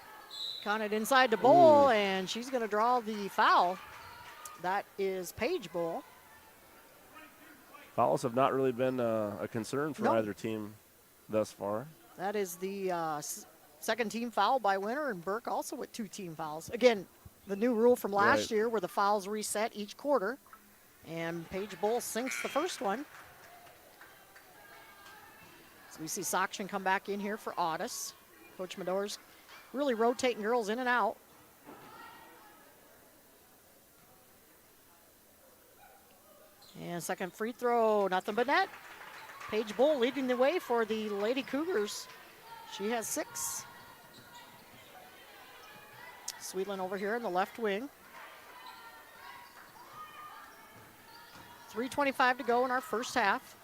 Conant inside the bowl, and she's going to draw the foul. That is Paige Bull. Fouls have not really been a concern for either team thus far. That is the second team foul by Winner, and Burke also with 2 team fouls. Again, the new rule from last year where the fouls reset each quarter, and Paige Bull sinks the first one. So we see Sokshin come back in here for Otis. Coach Medor's really rotating girls in and out. And second free throw, nothing but net. Paige Bull leading the way for the Lady Cougars. She has 6. Sweetland over here in the left wing. 3:25 to go in our first half.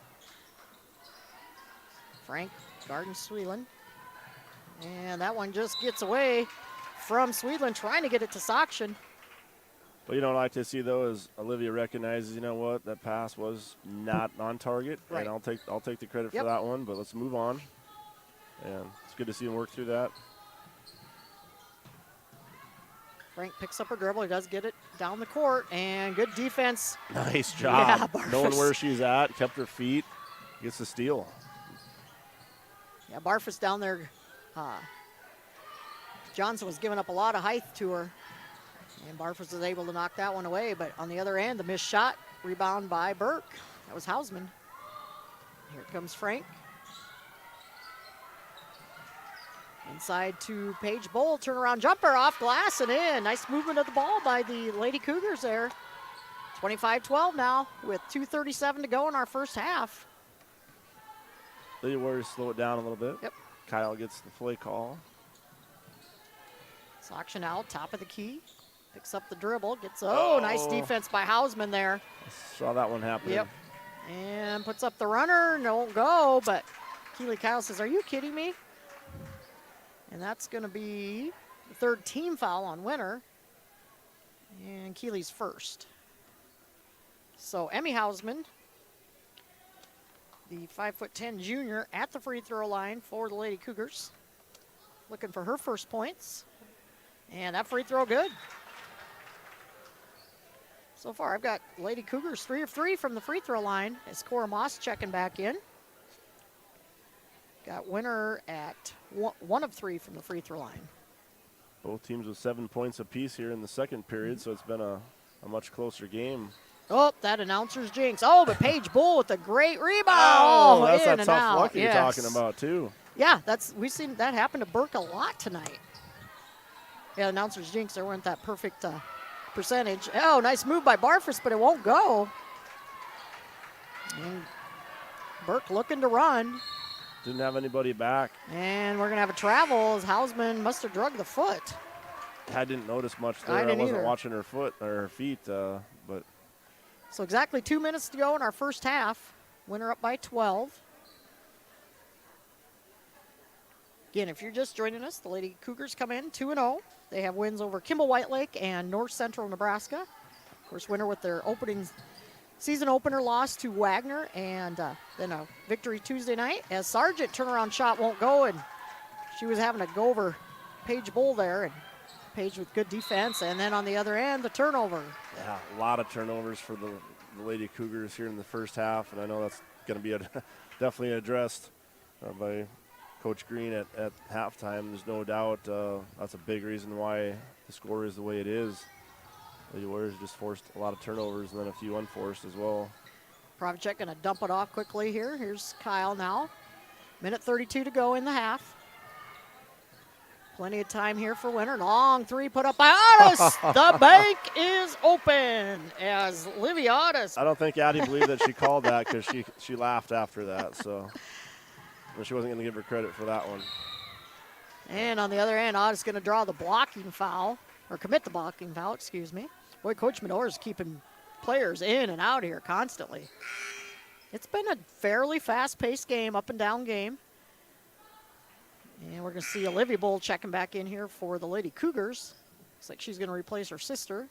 Frank guarding Sweetland. And that one just gets away from Sweetland, trying to get it to Sokshin. But you know what I like to see, though, is Olivia recognizes, you know what, that pass was not on target. Right. And I'll take the credit for that one, but let's move on. And it's good to see him work through that. Frank picks up her dribble. He does get it down the court, and good defense. Nice job. Yeah, knowing where she's at, kept her feet, gets the steal. Yeah, Barfus down there. Johnson was giving up a lot of height to her, and Barfus was able to knock that one away. But on the other end, the missed shot, rebound by Burke. That was Hausman. Here comes Frank. Inside to Paige Bull, turnaround jumper off glass and in. Nice movement of the ball by the Lady Cougars there. 25-12 now with 2:37 to go in our first half. Lady Warriors slow it down a little bit. Yep. Kyle gets the play call. Sokshin out, top of the key. Picks up the dribble, gets, nice defense by Hausman there. Saw that one happen. Yep. And puts up the runner, no go, but Keely Kyle says, are you kidding me? And that's going to be the third team foul on Winner. And Keely's first. So Emmy Hausman, the 5'10" junior at the free throw line for the Lady Cougars. Looking for her first points. And that free throw good. So far, I've got Lady Cougars 3 of 3 from the free throw line as Cora Moss checking back in. Got Winner at 1 of 3 from the free throw line. Both teams with 7 points apiece here in the second period, so it's been a much closer game. Oh, that announcer's jinx. Oh, but Paige Bull with a great rebound. Oh, that's that and tough out. luck you're talking about, too. Yeah, we've seen that happen to Burke a lot tonight. Yeah, announcer's jinx, there weren't that perfect percentage. Oh, nice move by Barfus, but it won't go. And Burke looking to run. Didn't have anybody back. And we're going to have a travel as Hausman must have drugged the foot. I didn't notice much there. I didn't wasn't either. watching her foot or her feet, but So exactly 2 minutes to go in our first half. Winner up by 12. Again, if you're just joining us, the Lady Cougars come in 2-0. They have wins over Kimball White Lake and North Central Nebraska. Of course, winner with their season opener loss to Wagner, and then a victory Tuesday night as Sargent turnaround shot won't go, and she was having to go over Paige Bull there, and Paige with good defense, and then on the other end, the turnover. Yeah, a lot of turnovers for the Lady Cougars here in the first half, and I know that's going to be definitely addressed by Coach Green at halftime. There's no doubt that's a big reason why the score is the way it is. Lady Warriors just forced a lot of turnovers and then a few unforced as well. Pravacek going to dump it off quickly here. Here's Kyle now. Minute 32 to go in the half. Plenty of time here for Winter. Long three put up by Otis. The bank is open as Livy Otis. I don't think Addie believed that she called that because she laughed after that. So she wasn't going to give her credit for that one. And on the other end, Otis going to draw the blocking foul, or commit the blocking foul, excuse me. Boy, Coach Medor is keeping players in and out here constantly. It's been a fairly fast-paced game, up and down game. And we're going to see Olivia Bull checking back in here for the Lady Cougars. Looks like she's going to replace her sister.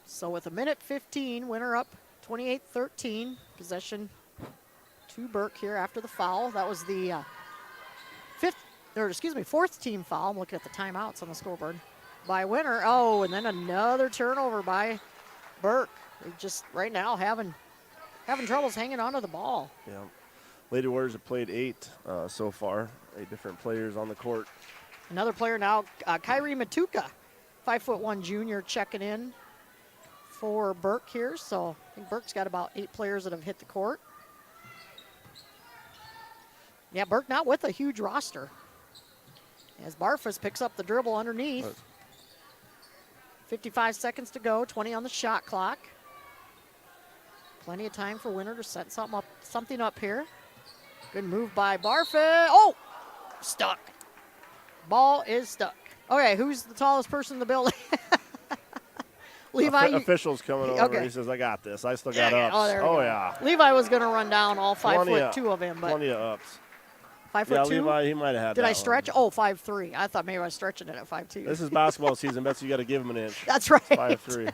So with a minute 15, Winter up 28-13. Possession to Burke here after the foul. That was the fourth team foul. I'm looking at the timeouts on the scoreboard by Winter. Oh, and then another turnover by Burke. They're just right now having troubles hanging onto the ball. Yeah. Lady Warriors have played 8 so far, 8 different players on the court. Another player now, Kyrie Matuka, 5'1" junior, checking in for Burke here. So I think Burke's got about 8 players that have hit the court. Yeah, Burke not with a huge roster. As Barfus picks up the dribble underneath. 55 seconds to go, 20 on the shot clock. Plenty of time for Winter to set something up here. Good move by Barfus. Oh, stuck. Ball is stuck. Okay, who's the tallest person in the building? Levi. Official's coming over. Okay. He says, I got this. I still got ups. Oh, yeah. Levi was going to run down all 5'2" of him. But plenty of ups. 5'2"? Yeah, Levi, he might have had Did that I stretch? one. Oh, 5'3". I thought maybe I was stretching it at 5'2". This is basketball season. Betsy, you got to give him an inch. That's right. 5'3".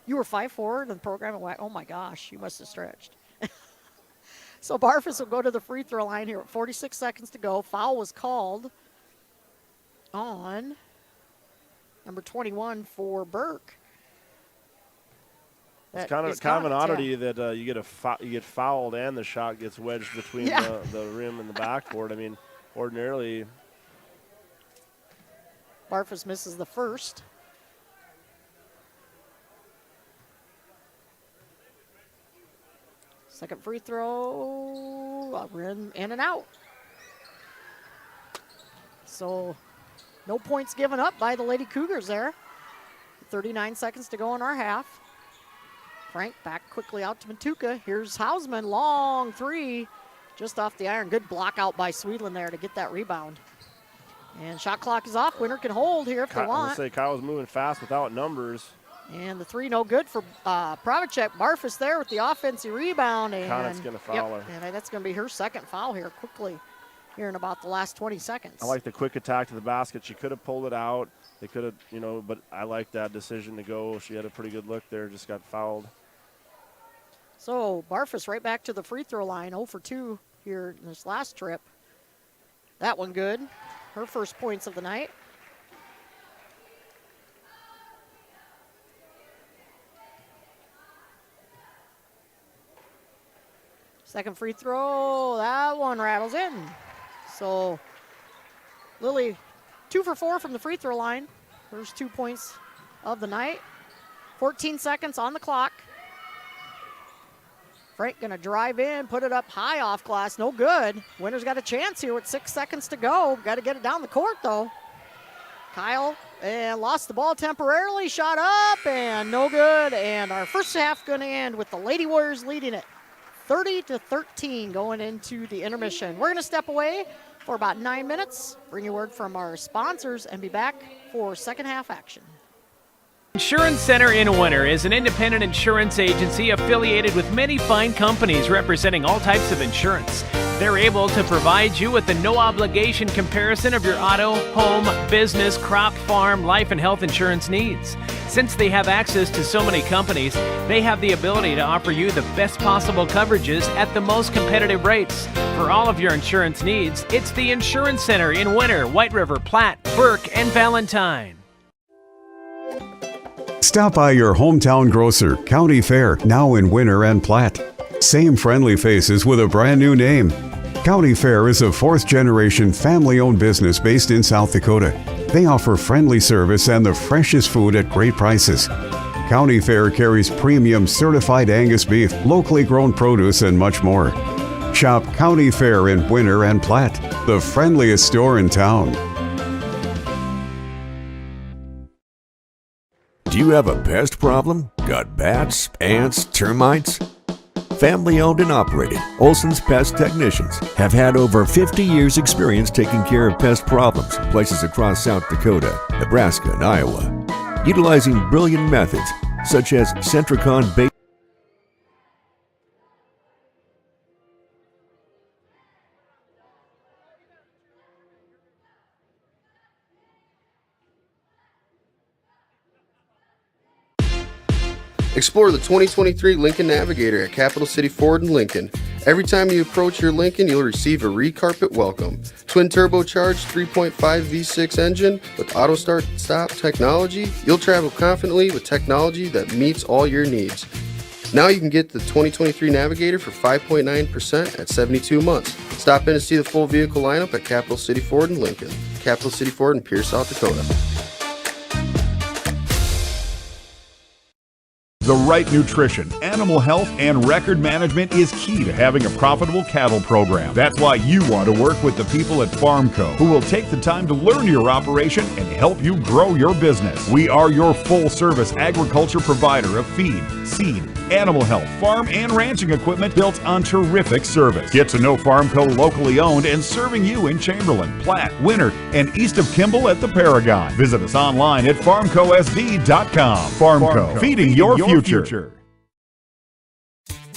You were 5'4" in the program. Oh, my gosh. You must have stretched. So Barfus will go to the free throw line here with 46 seconds to go. Foul was called on number 21 for Burke. It's kind of an oddity that you get fouled and the shot gets wedged between the rim and the backboard. I mean, ordinarily, Barfus misses the first. Second free throw, we're in and out. So no points given up by the Lady Cougars there. 39 seconds to go in our half. Frank back quickly out to Matuka. Here's Hausman, long three, just off the iron. Good block out by Swedlin there to get that rebound. And shot clock is off. Winter can hold here if they want. Kyle's moving fast without numbers. And the three no good for Pravacek. Barfus there with the offensive rebound. And Connick's going to foul her. And that's going to be her second foul here quickly here in about the last 20 seconds. I like the quick attack to the basket. She could have pulled it out. They could have, but I like that decision to go. She had a pretty good look there, just got fouled. So Barfus right back to the free throw line, 0 for 2 here in this last trip. That one good. Her first points of the night. Second free throw, that one rattles in. So Lily, 2 for 4 from the free throw line. First 2 points of the night. 14 seconds on the clock. Frank gonna drive in, put it up high off glass, no good. Winter's got a chance here with 6 seconds to go. Got to get it down the court though. Kyle lost the ball temporarily, shot up and no good. And our first half gonna end with the Lady Warriors leading it 30-13 going into the intermission. We're gonna step away, for about 9 minutes, bring you word from our sponsors, and be back for second half action. Insurance Center in Winter is an independent insurance agency affiliated with many fine companies representing all types of insurance. They're able to provide you with a no-obligation comparison of your auto, home, business, crop, farm, life, and health insurance needs. Since they have access to so many companies, they have the ability to offer you the best possible coverages at the most competitive rates. For all of your insurance needs, it's the Insurance Center in Winter, White River, Platte, Burke, and Valentine. Stop by your hometown grocer, County Fair, now in Winter and Platte. Same friendly faces with a brand new name. County Fair is a fourth-generation family-owned business based in South Dakota. They offer friendly service and the freshest food at great prices. County Fair carries premium certified Angus beef, locally grown produce, and much more. Shop County Fair in Winter and Platte, the friendliest store in town. Do you have a pest problem? Got bats, ants, termites? Family owned and operated, Olson's Pest Technicians have had over 50 years experience taking care of pest problems in places across South Dakota, Nebraska, and Iowa. Utilizing brilliant methods such as Centricon bait. Explore the 2023 Lincoln Navigator at Capital City Ford in Lincoln. Every time you approach your Lincoln, you'll receive a re-carpet welcome. Twin turbocharged 3.5 V6 engine with auto start stop technology, you'll travel confidently with technology that meets all your needs. Now you can get the 2023 Navigator for 5.9% at 72 months. Stop in to see the full vehicle lineup at Capital City Ford in Lincoln. Capital City Ford in Pierce, South Dakota. The right nutrition, animal health, and record management is key to having a profitable cattle program. That's why you want to work with the people at FarmCo, who will take the time to learn your operation and help you grow your business. We are your full-service agriculture provider of feed, seed, animal health, farm, and ranching equipment built on terrific service. Get to know FarmCo locally owned and serving you in Chamberlain, Platte, Winter, and east of Kimball at the Paragon. Visit us online at farmcosd.com. FarmCo, feeding your future.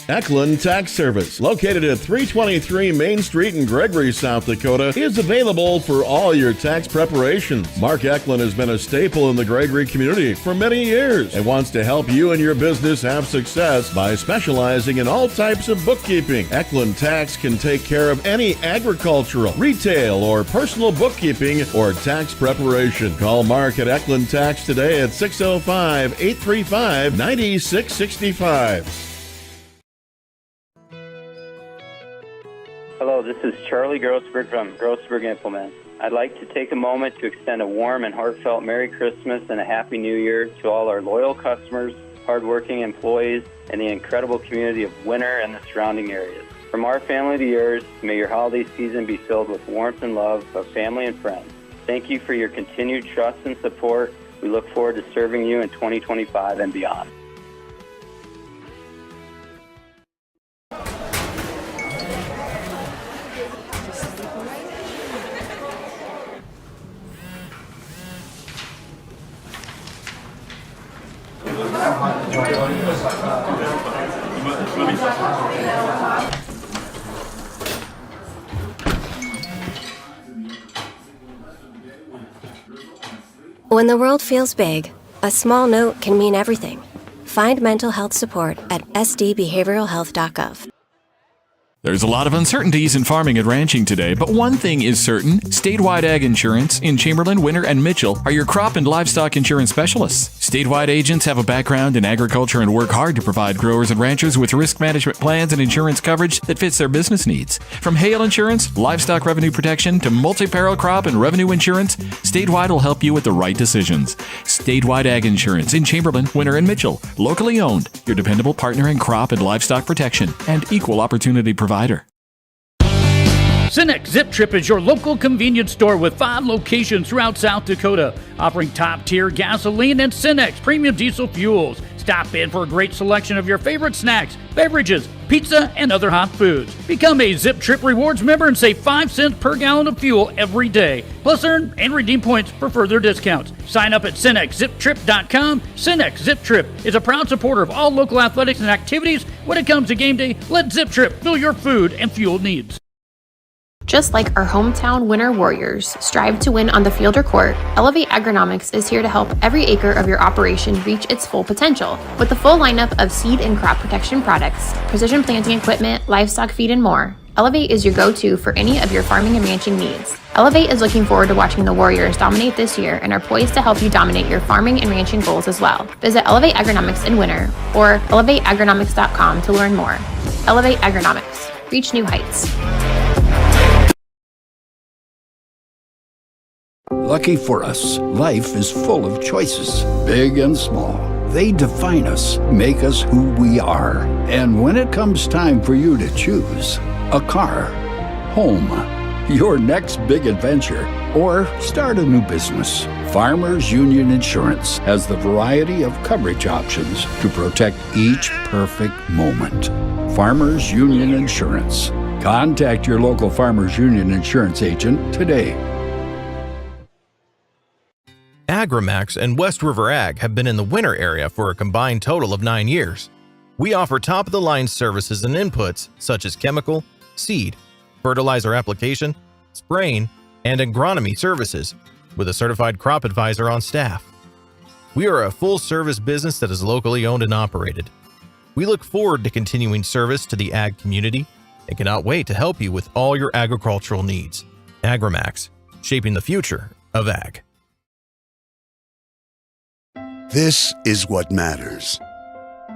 Eklund Tax Service, located at 323 Main Street in Gregory, South Dakota, is available for all your tax preparations. Mark Eklund has been a staple in the Gregory community for many years and wants to help you and your business have success by specializing in all types of bookkeeping. Eklund Tax can take care of any agricultural, retail, or personal bookkeeping or tax preparation. Call Mark at Eklund Tax today at 605-835-9665. Hello, this is Charlie Grossberg from Grossberg Implement. I'd like to take a moment to extend a warm and heartfelt Merry Christmas and a Happy New Year to all our loyal customers, hardworking employees, and the incredible community of Winter and the surrounding areas. From our family to yours, may your holiday season be filled with warmth and love of family and friends. Thank you for your continued trust and support. We look forward to serving you in 2025 and beyond. When the world feels big, a small note can mean everything. Find mental health support at sdbehavioralhealth.gov. There's a lot of uncertainties in farming and ranching today, but one thing is certain. Statewide Ag Insurance in Chamberlain, Winter, and Mitchell are your crop and livestock insurance specialists. Statewide agents have a background in agriculture and work hard to provide growers and ranchers with risk management plans and insurance coverage that fits their business needs. From hail insurance, livestock revenue protection, to multi-peril crop and revenue insurance, Statewide will help you with the right decisions. Statewide Ag Insurance in Chamberlain, Winter, and Mitchell. Locally owned, your dependable partner in crop and livestock protection and equal opportunity provider. Cenex Zip Trip is your local convenience store with 5 locations throughout South Dakota, offering top-tier gasoline and Cenex premium diesel fuels. Stop in for a great selection of your favorite snacks, beverages, pizza, and other hot foods. Become a Zip Trip Rewards member and save 5 cents per gallon of fuel every day. Plus earn and redeem points for further discounts. Sign up at CenexZipTrip.com. Cenex Zip Trip is a proud supporter of all local athletics and activities. When it comes to game day, let Zip Trip fill your food and fuel needs. Just like our hometown Winter Warriors strive to win on the field or court, Elevate Agronomics is here to help every acre of your operation reach its full potential. With a full lineup of seed and crop protection products, precision planting equipment, livestock feed, and more, Elevate is your go-to for any of your farming and ranching needs. Elevate is looking forward to watching the Warriors dominate this year and are poised to help you dominate your farming and ranching goals as well. Visit Elevate Agronomics in Winter or elevateagronomics.com to learn more. Elevate Agronomics. Reach new heights. Lucky for us, life is full of choices, big and small. They define us, make us who we are. And when it comes time for you to choose a car, home, your next big adventure, or start a new business, Farmers Union Insurance has the variety of coverage options to protect each perfect moment. Farmers Union Insurance. Contact your local Farmers Union Insurance agent today. Agrimax and West River Ag have been in the winter area for a combined total of 9 years. We offer top-of-the-line services and inputs such as chemical, seed, fertilizer application, spraying, and agronomy services with a certified crop advisor on staff. We are a full-service business that is locally owned and operated. We look forward to continuing service to the ag community and cannot wait to help you with all your agricultural needs. Agrimax, shaping the future of ag. This is what matters.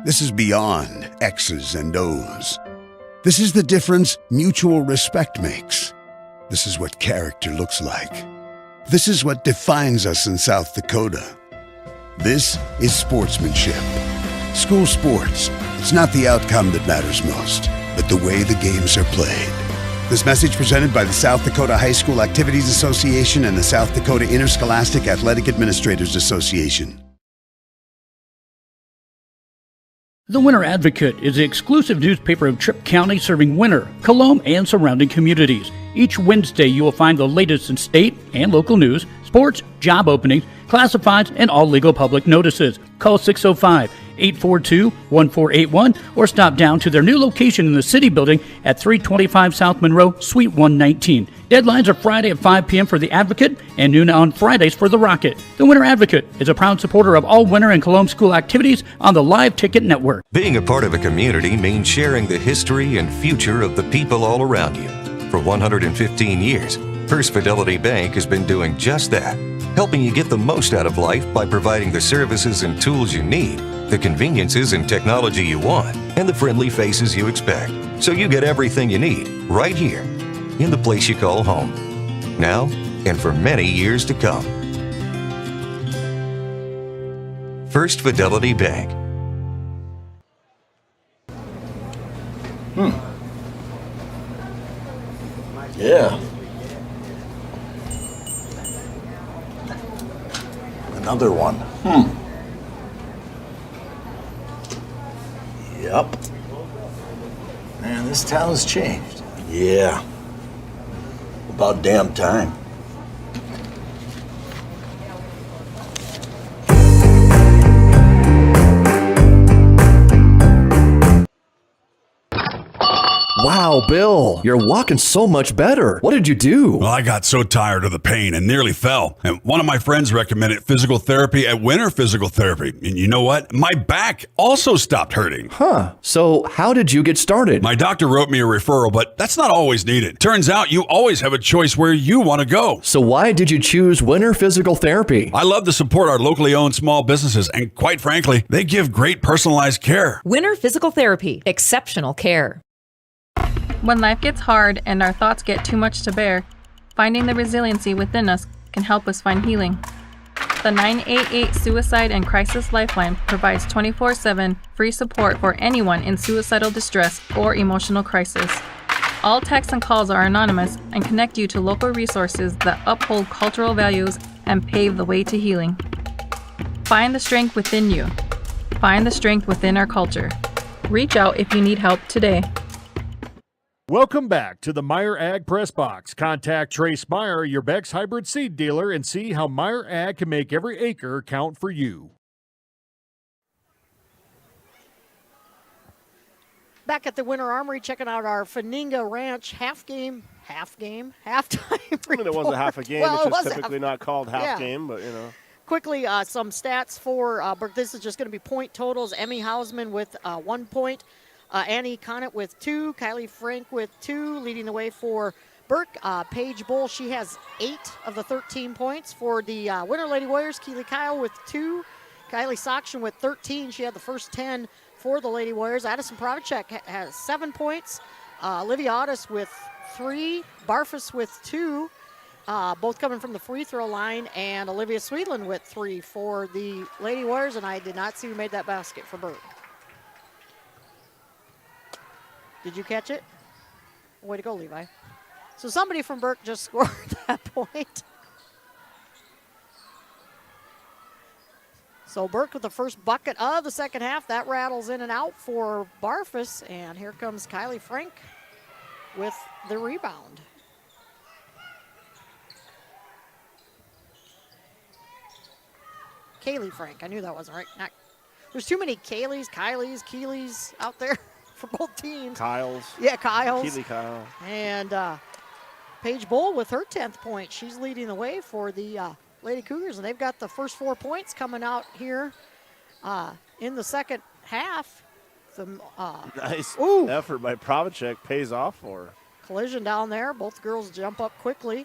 This is beyond X's and O's. This is the difference mutual respect makes. This is what character looks like. This is what defines us in South Dakota. This is sportsmanship. School sports, it's not the outcome that matters most, but the way the games are played. This message presented by the South Dakota High School Activities Association and the South Dakota Interscholastic Athletic Administrators Association. The Winter Advocate is the exclusive newspaper of Tripp County serving Winter, Colome, and surrounding communities. Each Wednesday you will find the latest in state and local news, sports, job openings, classifieds, and all legal public notices. Call 605-842-1481 or stop down to their new location in the City Building at 325 South Monroe, Suite 119. Deadlines are Friday at 5 p.m. for the Advocate and noon on Fridays for the Rocket. The Winter Advocate is a proud supporter of all Winter and Colome school activities on the Live Ticket Network. Being a part of a community means sharing the history and future of the people all around you. For 115 years, First Fidelity Bank has been doing just that, helping you get the most out of life by providing the services and tools you need, the conveniences and technology you want, and the friendly faces you expect. So you get everything you need right here in the place you call home, now and for many years to come. First Fidelity Bank. Yeah. Another one. Yep. Man, this town's changed. Yeah. About damn time. Wow, Bill, you're walking so much better. What did you do? Well, I got so tired of the pain and nearly fell. And one of my friends recommended physical therapy at Winter Physical Therapy. And you know what? My back also stopped hurting. Huh. So how did you get started? My doctor wrote me a referral, but that's not always needed. Turns out you always have a choice where you want to go. So why did you choose Winter Physical Therapy? I love to support our locally owned small businesses. And quite frankly, they give great personalized care. Winter Physical Therapy. Exceptional care. When life gets hard and our thoughts get too much to bear, finding the resiliency within us can help us find healing. The 988 Suicide and Crisis Lifeline provides 24/7 free support for anyone in suicidal distress or emotional crisis. All texts and calls are anonymous and connect you to local resources that uphold cultural values and pave the way to healing. Find the strength within you. Find the strength within our culture. Reach out if you need help today. Welcome back to the Meyer Ag Press Box. Contact Trace Meyer, your Beck's hybrid seed dealer, and see how Meyer Ag can make every acre count for you. Back at the Winter Armory, checking out our Faninga Ranch halftime report. I mean, it wasn't half a game, Well, which is typically not called half game, but Quickly, some stats for Burke. This is just going to be point totals. Emmy Hausman with 1 point. Annie Conant with 2. Kylie Frank with 2. Leading the way for Burke. Paige Bull, she has 8 of the 13 points. For the Winter Lady Warriors, Keely Kyle with 2. Kylie Sokshin with 13. She had the first 10 for the Lady Warriors. Addison Pravacek has 7 points. Olivia Otis with 3. Barfus with 2. Both coming from the free throw line. And Olivia Sweetland with 3 for the Lady Warriors. And I did not see who made that basket for Burke. Did you catch it? Way to go, Levi. So somebody from Burke just scored that point. So Burke with the first bucket of the second half. That rattles in and out for Barfus. And here comes Kylie Frank with the rebound. Kaylee Frank. I knew that wasn't right. There's too many Kayleys, Kylies, Keeleys out there for both teams. Kyles. Yeah, Kyles. Keely Kyle. And Paige Bull with her 10th point. She's leading the way for the Lady Cougars, and they've got the first 4 points coming out here in the second half. Nice effort by Pravacek pays off for her. Collision down there. Both girls jump up quickly.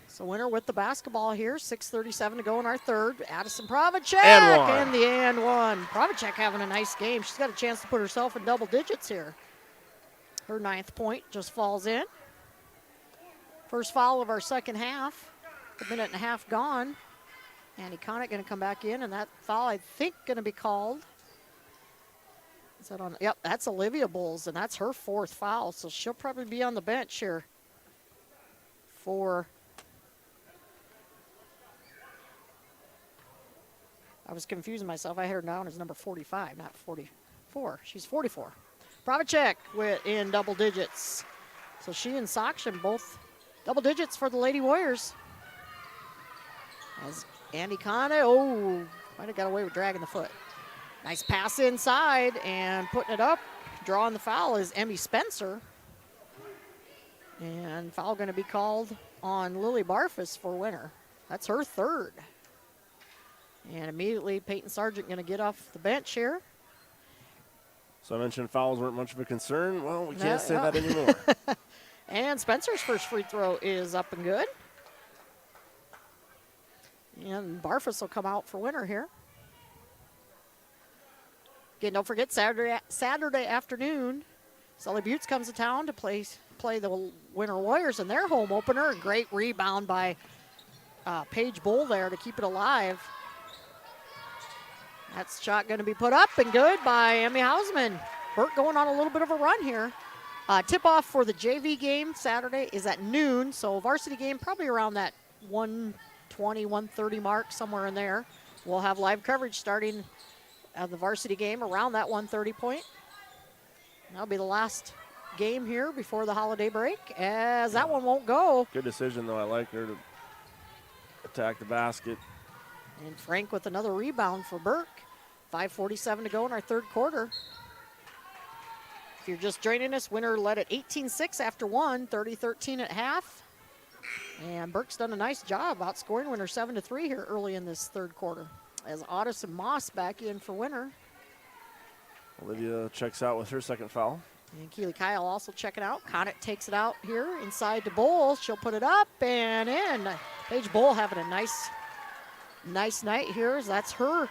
So Winter with the basketball here. 6:37 to go in our third. Addison Pravacek and the and one. Pravacek having a nice game. She's got a chance to put herself in double digits here. Her 9th point just falls in. First foul of our second half. A minute and a half gone. Annie Conant going to come back in, and that foul, I think, going to be called. Is that on? Yep, that's Olivia Bulls, and that's her 4th foul, so she'll probably be on the bench here for... I was confusing myself. I had her down as number 45, not 44. She's 44. Pravacek in double digits. So she and Sokshin both double digits for the Lady Warriors. As Andy Kane, might have got away with dragging the foot. Nice pass inside and putting it up. Drawing the foul is Emmy Spencer. And foul going to be called on Lily Barfus for Winter. That's her 3rd. And immediately Peyton Sargent going to get off the bench here. So I mentioned fouls weren't much of a concern. Well, we can't say that anymore. And Spencer's first free throw is up and good. And Barfus will come out for Winter here. Again, don't forget Saturday afternoon, Sully Buttes comes to town to play the Winter Warriors in their home opener. A great rebound by Paige Bull there to keep it alive. That shot going to be put up and good by Emmy Hausman. Burke going on a little bit of a run here. Tip-off for the JV game Saturday is at noon, so varsity game probably around that 1:20, 1:30 mark, somewhere in there. We'll have live coverage starting the varsity game around that 1:30 point. That'll be the last game here before the holiday break, as that one won't go. Good decision, though. I like her to attack the basket. And Frank with another rebound for Burke. 5:47 to go in our third quarter. If you're just joining us, Winter led at 18-6 after 1, 30-13 at half. And Burke's done a nice job outscoring Winter 7-3 here early in this third quarter. As Otis and Moss back in for Winter. Olivia checks out with her 2nd foul. And Keely Kyle also checking out. Conant takes it out here inside to Bull. She'll put it up and in. Paige Bull having a nice night here, as that's her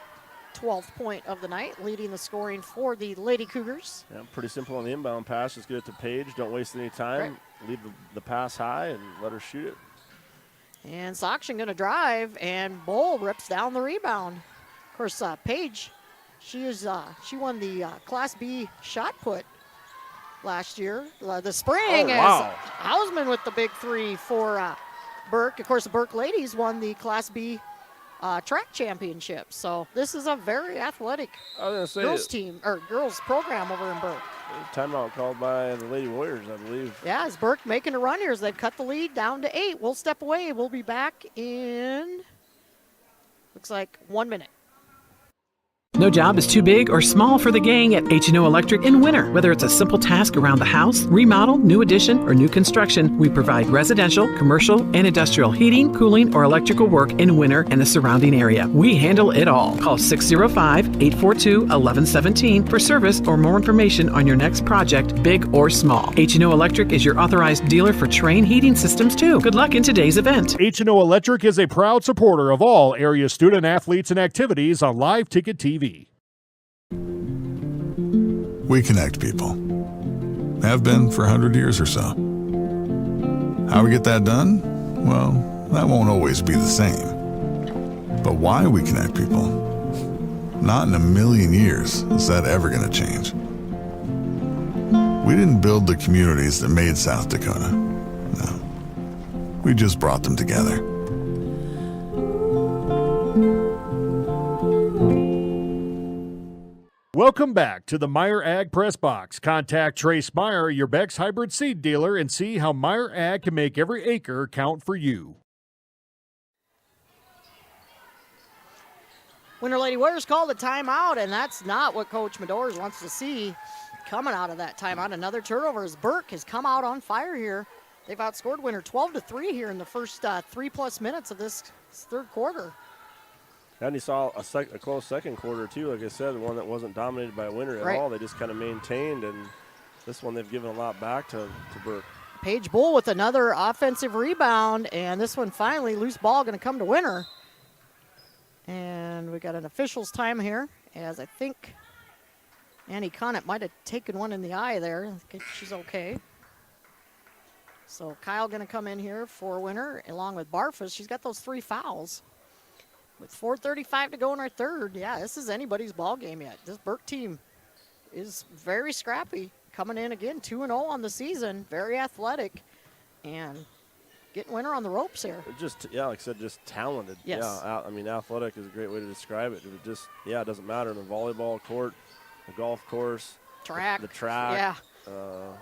12th point of the night, leading the scoring for the Lady Cougars. Yeah, pretty simple on the inbound pass. Just get it to Paige. Don't waste any time. Right. Leave the pass high and let her shoot it. And Sokshin going to drive, and Bull rips down the rebound. Of course, Paige, she won the Class B shot put last year, the spring. Wow. As Hausman with the big 3 for Burke. Of course, the Burke ladies won the Class B track championships. So this is a very athletic girls team or girls program over in Burke. Timeout called by the Lady Warriors, I believe. Yeah, it's Burke making a run here as they've cut the lead down to 8. We'll step away. We'll be back in, looks like 1 minute. No job is too big or small for the gang at H&O Electric in winter. Whether it's a simple task around the house, remodel, new addition, or new construction, we provide residential, commercial, and industrial heating, cooling, or electrical work in winter and the surrounding area. We handle it all. Call 605-842-1117 for service or more information on your next project, big or small. H&O Electric is your authorized dealer for Trane heating systems, too. Good luck in today's event. H&O Electric is a proud supporter of all area student athletes and activities on Live Ticket TV. We connect people. Have been for 100 years or so. How we get that done? Well, that won't always be the same. But why we connect people? Not in a million years is that ever going to change. We didn't build the communities that made South Dakota. No. We just brought them together. Welcome back to the Meyer Ag Press Box. Contact Trace Meyer, your Beck's hybrid seed dealer, and see how Meyer Ag can make every acre count for you. Winter Lady Warriors called a timeout, and that's not what Coach Medors wants to see coming out of that timeout. Another turnover as Burke has come out on fire here. They've outscored Winter 12-3 here in the first 3+ minutes of this third quarter. And you saw a close second quarter, too. Like I said, one that wasn't dominated by Winter at all. They just kind of maintained, and this one they've given a lot back to Burke. Paige Bull with another offensive rebound, and this one finally, loose ball going to come to Winter. And we got an official's time here, as I think Annie Conant might have taken one in the eye there. I think she's okay. So Kyle going to come in here for Winter, along with Barfus. She's got those 3 fouls. With 4:35 to go in our third, yeah, this is anybody's ball game yet. This Burke team is very scrappy, coming in again 2-0 on the season, very athletic, and getting Winter on the ropes here. Just, yeah, like I said, just talented. Yes. Yeah, I mean, athletic is a great way to describe it. It just, yeah, it doesn't matter in the volleyball court, the golf course, track, the track, yeah,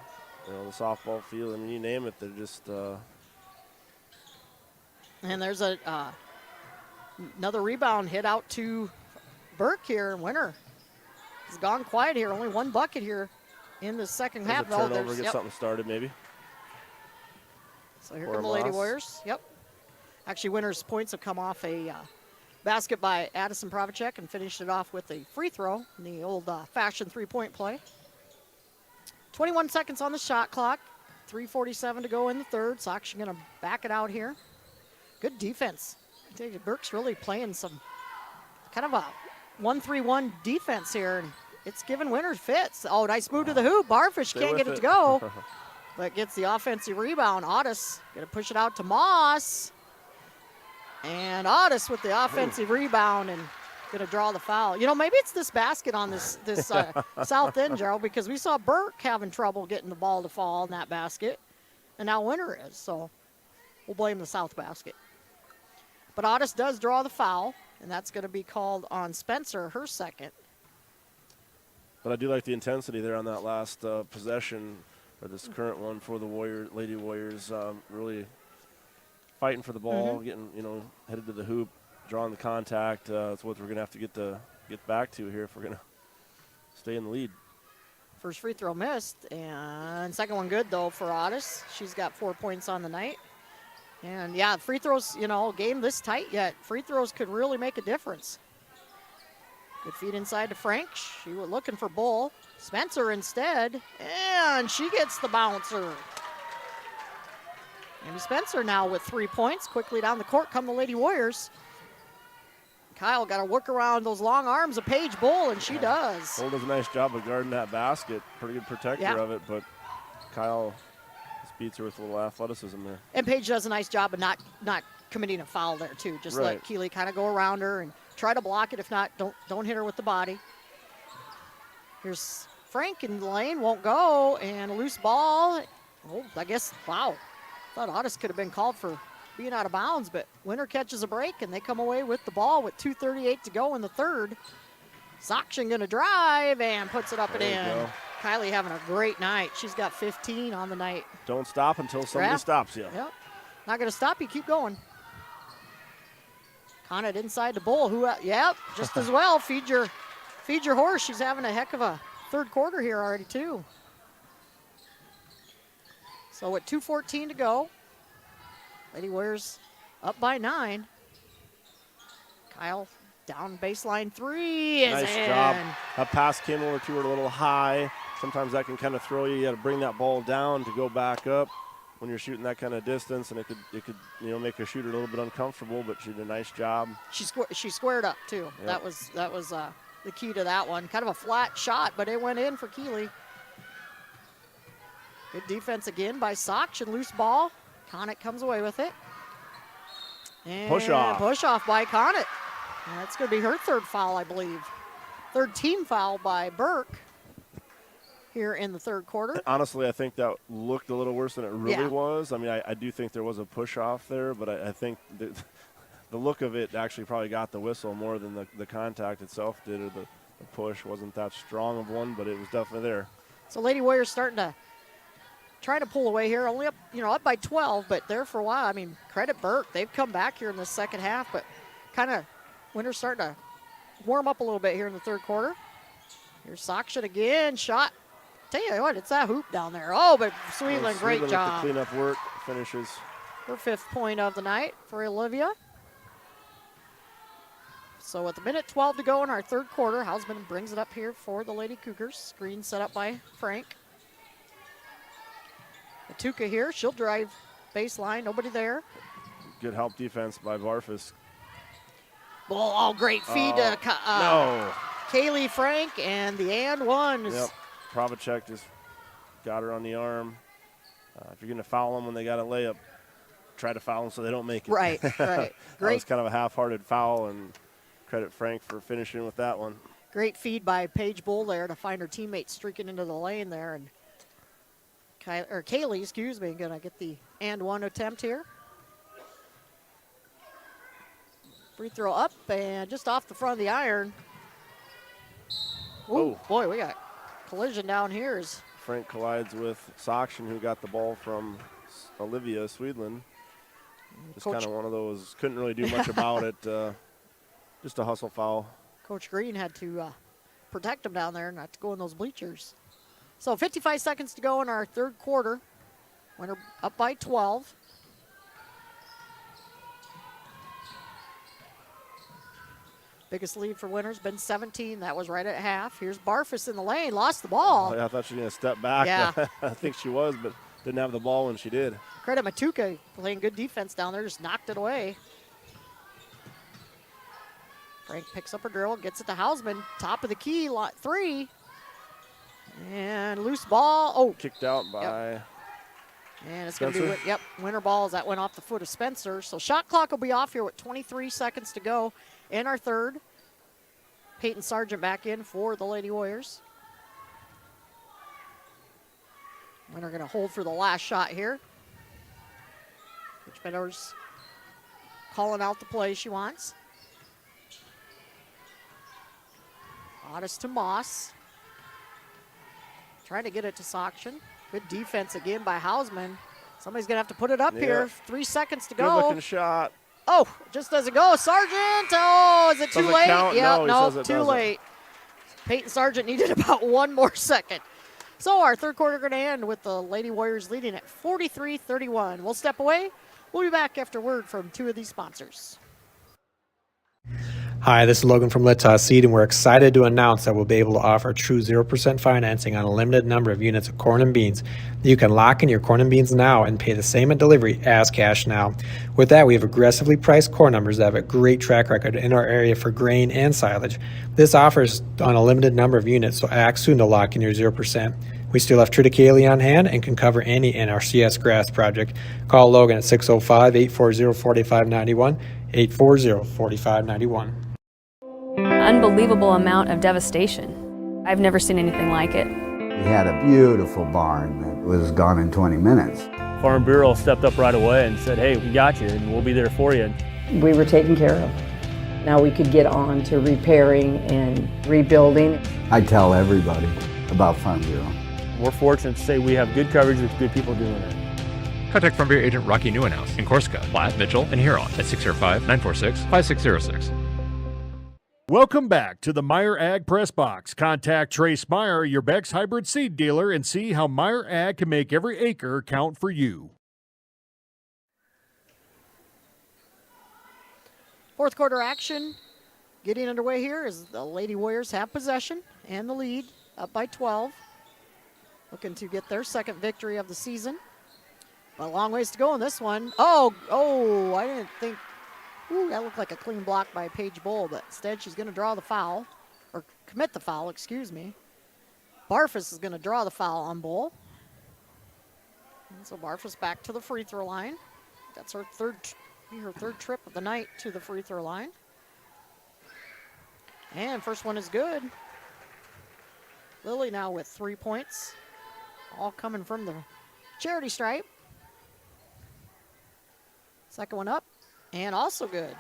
you know, the softball field. I mean, you name it, they're just. And there's another rebound hit out to Burke here. Winter has gone quiet here. Only 1 bucket here in the second half. A turnover, get something started maybe. So here come the Lady Warriors. Yep. Actually, Winter's points have come off a basket by Addison Provacek and finished it off with a free throw in the old-fashioned three-point play. 21 seconds on the shot clock. 3:47 to go in the third. Sox are going to back it out here. Good defense. I think Burke's really playing some kind of a 1-3-1 defense here, and it's giving Winter fits. Oh, nice move to the hoop. Barfish can't get it to go, but gets the offensive rebound. Otis going to push it out to Moss, and Otis with the offensive rebound and going to draw the foul. You know, maybe it's this basket on this south end, Gerald, because we saw Burke having trouble getting the ball to fall in that basket, and now Winter is, so we'll blame the south basket. But Otis does draw the foul, and that's going to be called on Spencer, her second. But I do like the intensity there on that last possession, or this current one for the Lady Warriors. Really fighting for the ball, getting, headed to the hoop, drawing the contact. That's what we're going to have to get back to here if we're going to stay in the lead. First free throw missed, and second one good, though, for Otis. She's got 4 points on the night. And, yeah, free throws, game this tight yet. Free throws could really make a difference. Good feed inside to Frank. She was looking for Bull. Spencer instead, and she gets the bouncer. Amy Spencer now with 3 points. Quickly down the court come the Lady Warriors. Kyle got to work around those long arms of Paige Bull, and she does. Bull does a nice job of guarding that basket. Pretty good protector of it, but Kyle beats her with a little athleticism there. And Paige does a nice job of not committing a foul there, too. Just let Keeley kind of go around her and try to block it. If not, don't hit her with the body. Here's Frank in the lane, won't go, and a loose ball. Oh, I guess, wow. Thought Otis could have been called for being out of bounds, but Winter catches a break, and they come away with the ball with 2:38 to go in the third. Sokshin going to drive and puts it up and in. Go. Kylie having a great night. She's got 15 on the night. Don't stop until somebody stops you. Yep. Not going to stop you. Keep going. Conant inside the bull. Yep, just as well. Feed your horse. She's having a heck of a third quarter here already, too. So with 2:14 to go, Lady Warriors up by 9. Kyle down baseline 3 is nice in. job. That pass came over to her a little high. Sometimes that can kind of throw you. You got to bring that ball down to go back up when you're shooting that kind of distance, and it could make a shooter a little bit uncomfortable. But she did a nice job. She squared up too. Yep. That was the key to that one. Kind of a flat shot, but it went in for Keeley. Good defense again by Soch, and loose ball. Conant comes away with it. And push off by Conant. That's going to be her third foul, I believe. Third team foul by Burke here in the third quarter. Honestly, I think that looked a little worse than it really was. I mean, I do think there was a push off there, but I think the look of it actually probably got the whistle more than the contact itself did, or the push wasn't that strong of one, but it was definitely there. So Lady Warriors starting to try to pull away here, only up by 12, but there for a while. I mean, credit Burke. They've come back here in the second half, but kind of Winter's starting to warm up a little bit here in the third quarter. Here's Sokshin again, shot. Tell you what, it's that hoop down there. Oh, but Sweetland, great job. With the cleanup work, finishes. Her 5th point of the night for Olivia. So with a minute 12 to go in our third quarter, Hausman brings it up here for the Lady Cougars. Screen set up by Frank. Matuka here, she'll drive baseline, nobody there. Good help defense by Barfus. Oh, great feed to Kaylee Frank, and the and one. Yep, Provacek just got her on the arm. If you're going to foul them when they got a layup, try to foul them so they don't make it. Right. That was kind of a half-hearted foul, and credit Frank for finishing with that one. Great feed by Paige Bull there to find her teammate streaking into the lane there, and Kaylee, going to get the and one attempt here. Free throw up and just off the front of the iron. Oh, boy, we got collision down here. Frank collides with Sokshin, who got the ball from Olivia Swedland. Just kind of one of those, couldn't really do much about it. Just a hustle foul. Coach Green had to protect him down there, not to go in those bleachers. So 55 seconds to go in our third quarter. Winter up by 12. Biggest lead for Winter's been 17. That was right at half. Here's Barfus in the lane. Lost the ball. I thought she was going to step back. Yeah. I think she was, but didn't have the ball when she did. Credit Matuka playing good defense down there. Just knocked it away. Frank picks up her drill, gets it to Hausman. Top of the key, lot 3. And loose ball. Oh. Kicked out by And it's going to be, Winter ball as that went off the foot of Spencer. So shot clock will be off here with 23 seconds to go in our third. Peyton Sargent back in for the Lady Warriors. Winter going to hold for the last shot here. Coach Meadows calling out the play she wants. Otis to Moss. Trying to get it to Sokshin. Good defense again by Hausman. Somebody's going to have to put it up here. 3 seconds to go. Good looking shot. Oh, just doesn't go. Sargent. Oh, is it too late? Count? Yeah, no, too late. Peyton Sargent needed about one more second. So our third quarter going to end with the Lady Warriors leading at 43-31. We'll step away. We'll be back after word from 2 of these sponsors. Hi, this is Logan from Let's Seed, and we're excited to announce that we'll be able to offer true 0% financing on a limited number of units of corn and beans. You can lock in your corn and beans now and pay the same at delivery as cash now. With that, we have aggressively priced corn numbers that have a great track record in our area for grain and silage. This offers on a limited number of units, so act soon to lock in your 0%. We still have triticale on hand and can cover any NRCS grass project. Call Logan at 605-840-4591, 840-4591. Unbelievable amount of devastation. I've never seen anything like it. We had a beautiful barn that was gone in 20 minutes. Farm Bureau stepped up right away and said, hey, we got you and we'll be there for you. We were taken care of. Now we could get on to repairing and rebuilding. I tell everybody about Farm Bureau. We're fortunate to say we have good coverage with good people doing it. Contact Farm Bureau agent Rocky Newenhouse in Corsica, Platte, Mitchell, and Huron at 605-946-5606. Welcome back to the Meyer Ag Press Box. Contact Trace Meyer, your Beck's hybrid seed dealer, and see how Meyer Ag can make every acre count for you. Fourth quarter action getting underway here as the Lady Warriors have possession and the lead, up by 12. Looking to get their second victory of the season. But a long ways to go in this one. Oh, I didn't think. Ooh, that looked like a clean block by Paige Bull, but instead she's going to draw the foul, or commit the foul, excuse me. Barfus is going to draw the foul on Bull. And so Barfus back to the free throw line. That's her third trip of the night to the free throw line. And first one is good. Lily now with 3 points, all coming from the charity stripe. Second one up, and also good.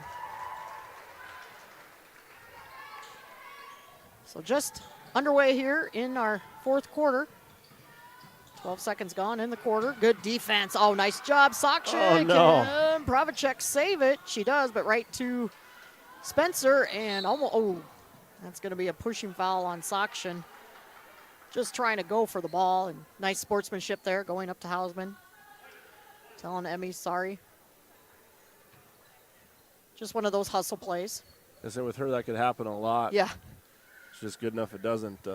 So just underway here in our fourth quarter. 12 seconds gone in the quarter. Good defense. Oh, nice job, Sakshik. Oh, no. Can Pravacek save it? She does, but right to Spencer, and almost, that's going to be a pushing foul on Sakshin. Just trying to go for the ball, and nice sportsmanship there, going up to Hausman. Telling Emmy, sorry. Just one of those hustle plays. I said with her, that could happen a lot. Yeah. It's just good enough it doesn't.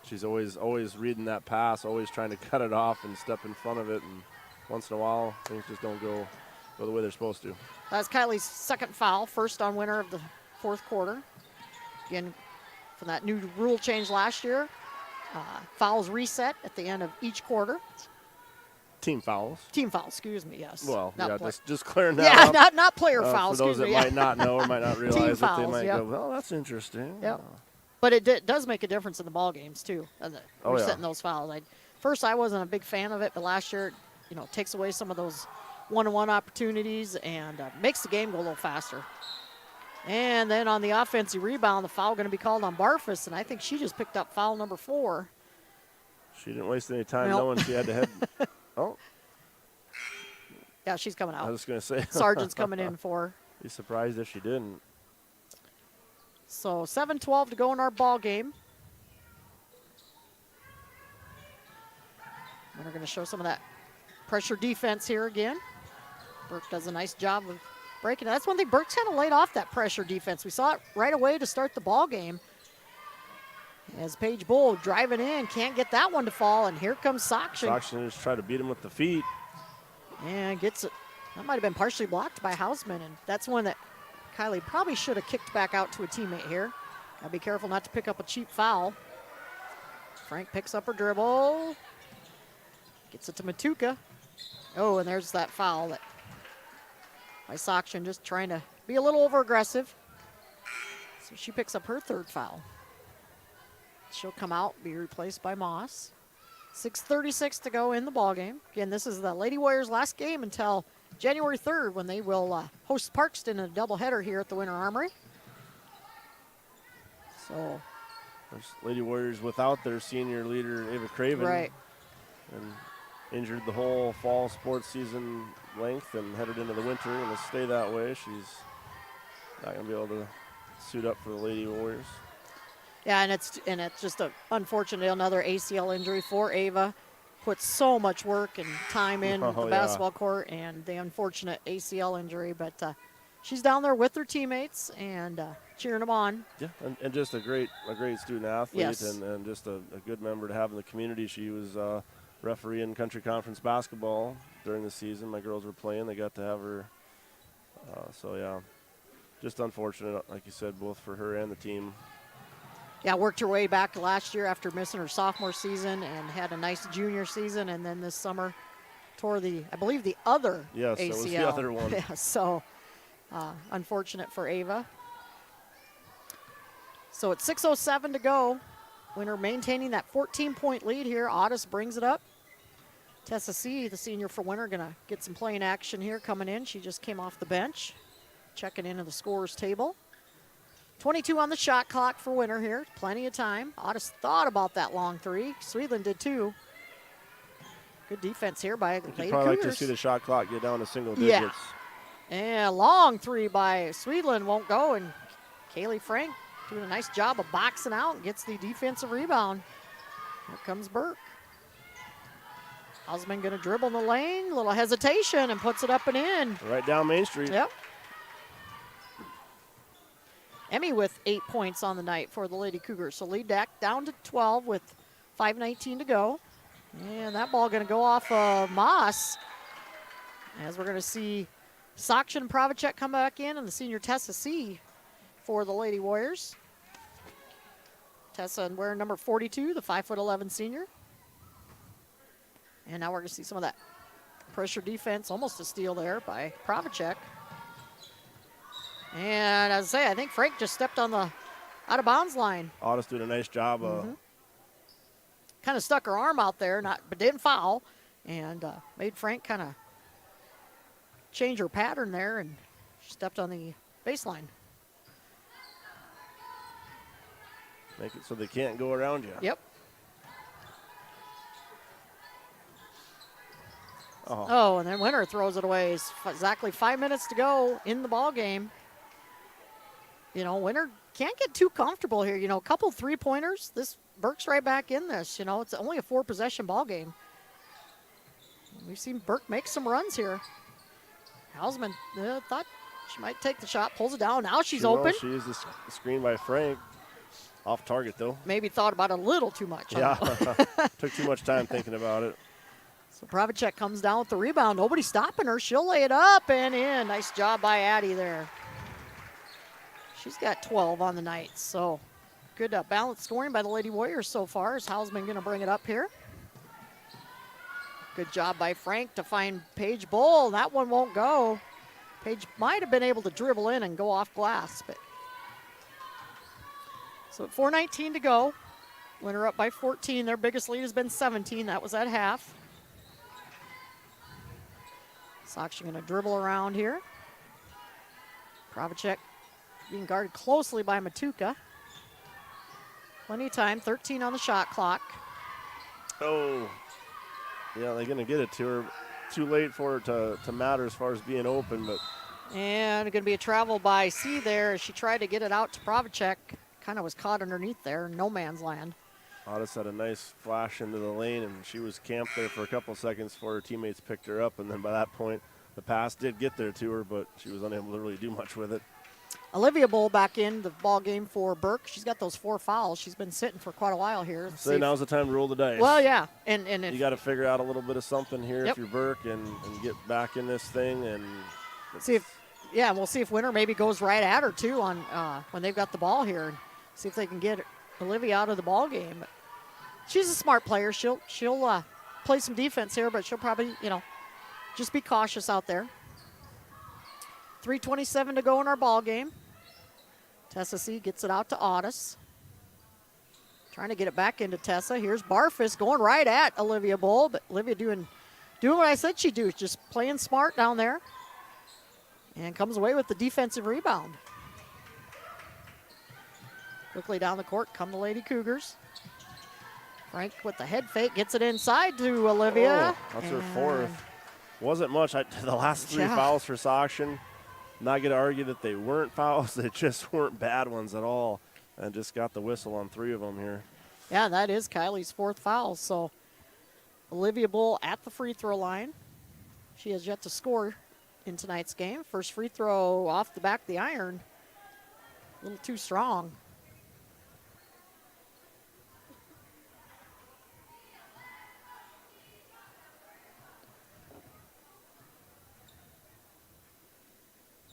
She's always reading that pass, always trying to cut it off and step in front of it, and once in a while, things just don't go the way they're supposed to. That's Kylie's second foul, first on winner of the fourth quarter. Again, from that new rule change last year, fouls reset at the end of each quarter. Team fouls. Team fouls, excuse me, yes. Well, not yeah, just clearing that up. Yeah, not player fouls, for those excuse that me. might not know or might not realize fouls, it, they might yep. go, well, that's interesting. Yep. But it does make a difference in the ball games, too, resetting those fouls. First, I wasn't a big fan of it, but last year, it takes away some of those one-on-one opportunities and makes the game go a little faster. And then on the offensive rebound, the foul going to be called on Barfus, and I think she just picked up foul number 4. She didn't waste any time knowing she had to head. Oh. Yeah, she's coming out. I was going to say. Sargent's coming in for her. Be surprised if she didn't. So 7:12 to go in our ball game. And we're going to show some of that pressure defense here again. Burke does a nice job of breaking it. That's one thing. Burke's kind of laid off that pressure defense. We saw it right away to start the ball game. As Paige Bull driving in, can't get that one to fall, and here comes Sakshin. Sakshin just tried to beat him with the feet. And gets it. That might have been partially blocked by Hausman, and that's one that Kylie probably should have kicked back out to a teammate here. Gotta be careful not to pick up a cheap foul. Frank picks up her dribble. Gets it to Matuka. Oh, and there's that foul that by Sakshin, just trying to be a little over-aggressive. So she picks up her third foul. She'll come out, be replaced by Moss. 6:36 to go in the ballgame. Again, this is the Lady Warriors' last game until January 3rd when they will host Parkston in a doubleheader here at the Winter Armory. So, there's Lady Warriors without their senior leader, Ava Craven. Right. And injured the whole fall sports season length and headed into the winter and will stay that way. She's not going to be able to suit up for the Lady Warriors. Yeah, and it's just unfortunate, another ACL injury for Ava. Put so much work and time in the basketball court, and the unfortunate ACL injury. But she's down there with her teammates and cheering them on. Yeah, and just a great student athlete, yes. and just a good member to have in the community. She was referee in country conference basketball during the season. My girls were playing; they got to have her. So yeah, just unfortunate, like you said, both for her and the team. Yeah, worked her way back last year after missing her sophomore season and had a nice junior season, and then this summer tore I believe the other yes, ACL. Yes, it was the other one. Yeah, so unfortunate for Ava. So it's 6:07 to go Winter maintaining that 14-point lead here. Otis brings it up. Tessa C., the senior for Winter, going to get some playing action here coming in. She just came off the bench, checking into the scorer's table. 22 on the shot clock for Winter here. Plenty of time. Otis thought about that long three. Sweetland did too. Good defense here by the Lady You'd probably Cougars. like to see the shot clock get down to single digits. And long three by Sweetland won't go, and Kaylee Frank doing a nice job of boxing out and gets the defensive rebound. Here comes Burke. Hausman going to dribble in the lane, little hesitation, and puts it up and in. Right down Main Street. Yep. Emmy with 8 points on the night for the Lady Cougars. So lead back down to 12 with 5:19 to go. And that ball going to go off of Moss, as we're going to see Sakshan and Pravacek come back in, and the senior Tessa C. for the Lady Warriors. Tessa wearing number 42, the 5'11" senior. And now we're going to see some of that pressure defense, almost a steal there by Pravacek. And as I say, I think Frank just stepped on the out of bounds line. Otis doing a nice job. Kind of stuck her arm out there, but didn't foul, and made Frank kind of change her pattern there, and she stepped on the baseline. Make it so they can't go around you. Yep. Oh, and then Winter throws it away. It's exactly 5 minutes to go in the ball game. You know, Winter can't get too comfortable here. You know, a couple three-pointers. Burke's right back in this. You know, it's only a 4-possession ball game. We've seen Burke make some runs here. Hausman thought she might take the shot, pulls it down. Now she's open. She used the screen by Frank. Off target, though. Maybe thought about it a little too much. Yeah, took too much time thinking about it. So Pravacek comes down with the rebound. Nobody stopping her. She'll lay it up and in. Nice job by Addie there. She's got 12 on the night. So good balanced scoring by the Lady Warriors so far. Is Hausman going to bring it up here? Good job by Frank to find Paige Bull. That one won't go. Paige might have been able to dribble in and go off glass, but so 4:19 to go. Winter up by 14. Their biggest lead has been 17. That was at half. Sakshan going to dribble around here. Pravacek being guarded closely by Matuka. Plenty of time, 13 on the shot clock. Oh, yeah, they're going to get it to her. Too late for her to matter as far as being open, but. And going to be a travel by C there as she tried to get it out to Pravacek. Kind of was caught underneath there, no man's land. Otis had a nice flash into the lane, and she was camped there for a couple seconds before her teammates picked her up, and then by that point, the pass did get there to her, but she was unable to really do much with it. Olivia Bull back in the ball game for Burke. She's got those 4 fouls. She's been sitting for quite a while here. So now's the time to roll the dice. Well, yeah. And you got to figure out a little bit of something here Yep. if you're Burke and get back in this thing. And see if, yeah, we'll see if Winter maybe goes right at her, too, on when they've got the ball here. And see if they can get Olivia out of the ball game. But she's a smart player. She'll play some defense here, but she'll probably, just be cautious out there. 3:27 to go in our ball game. Tessa C gets it out to Otis. Trying to get it back into Tessa. Here's Barfus going right at Olivia Bull, but Olivia doing what I said she'd do, just playing smart down there. And comes away with the defensive rebound. Quickly down the court come the Lady Cougars. Frank with the head fake gets it inside to Olivia. Oh, that's her fourth. Wasn't much. The last 3 fouls for Sakshan. Not going to argue that they weren't fouls. They just weren't bad ones at all. And just got the whistle on 3 of them here. Yeah, that is Kylie's 4th foul. So Olivia Bull at the free throw line. She has yet to score in tonight's game. First free throw off the back of the iron. A little too strong.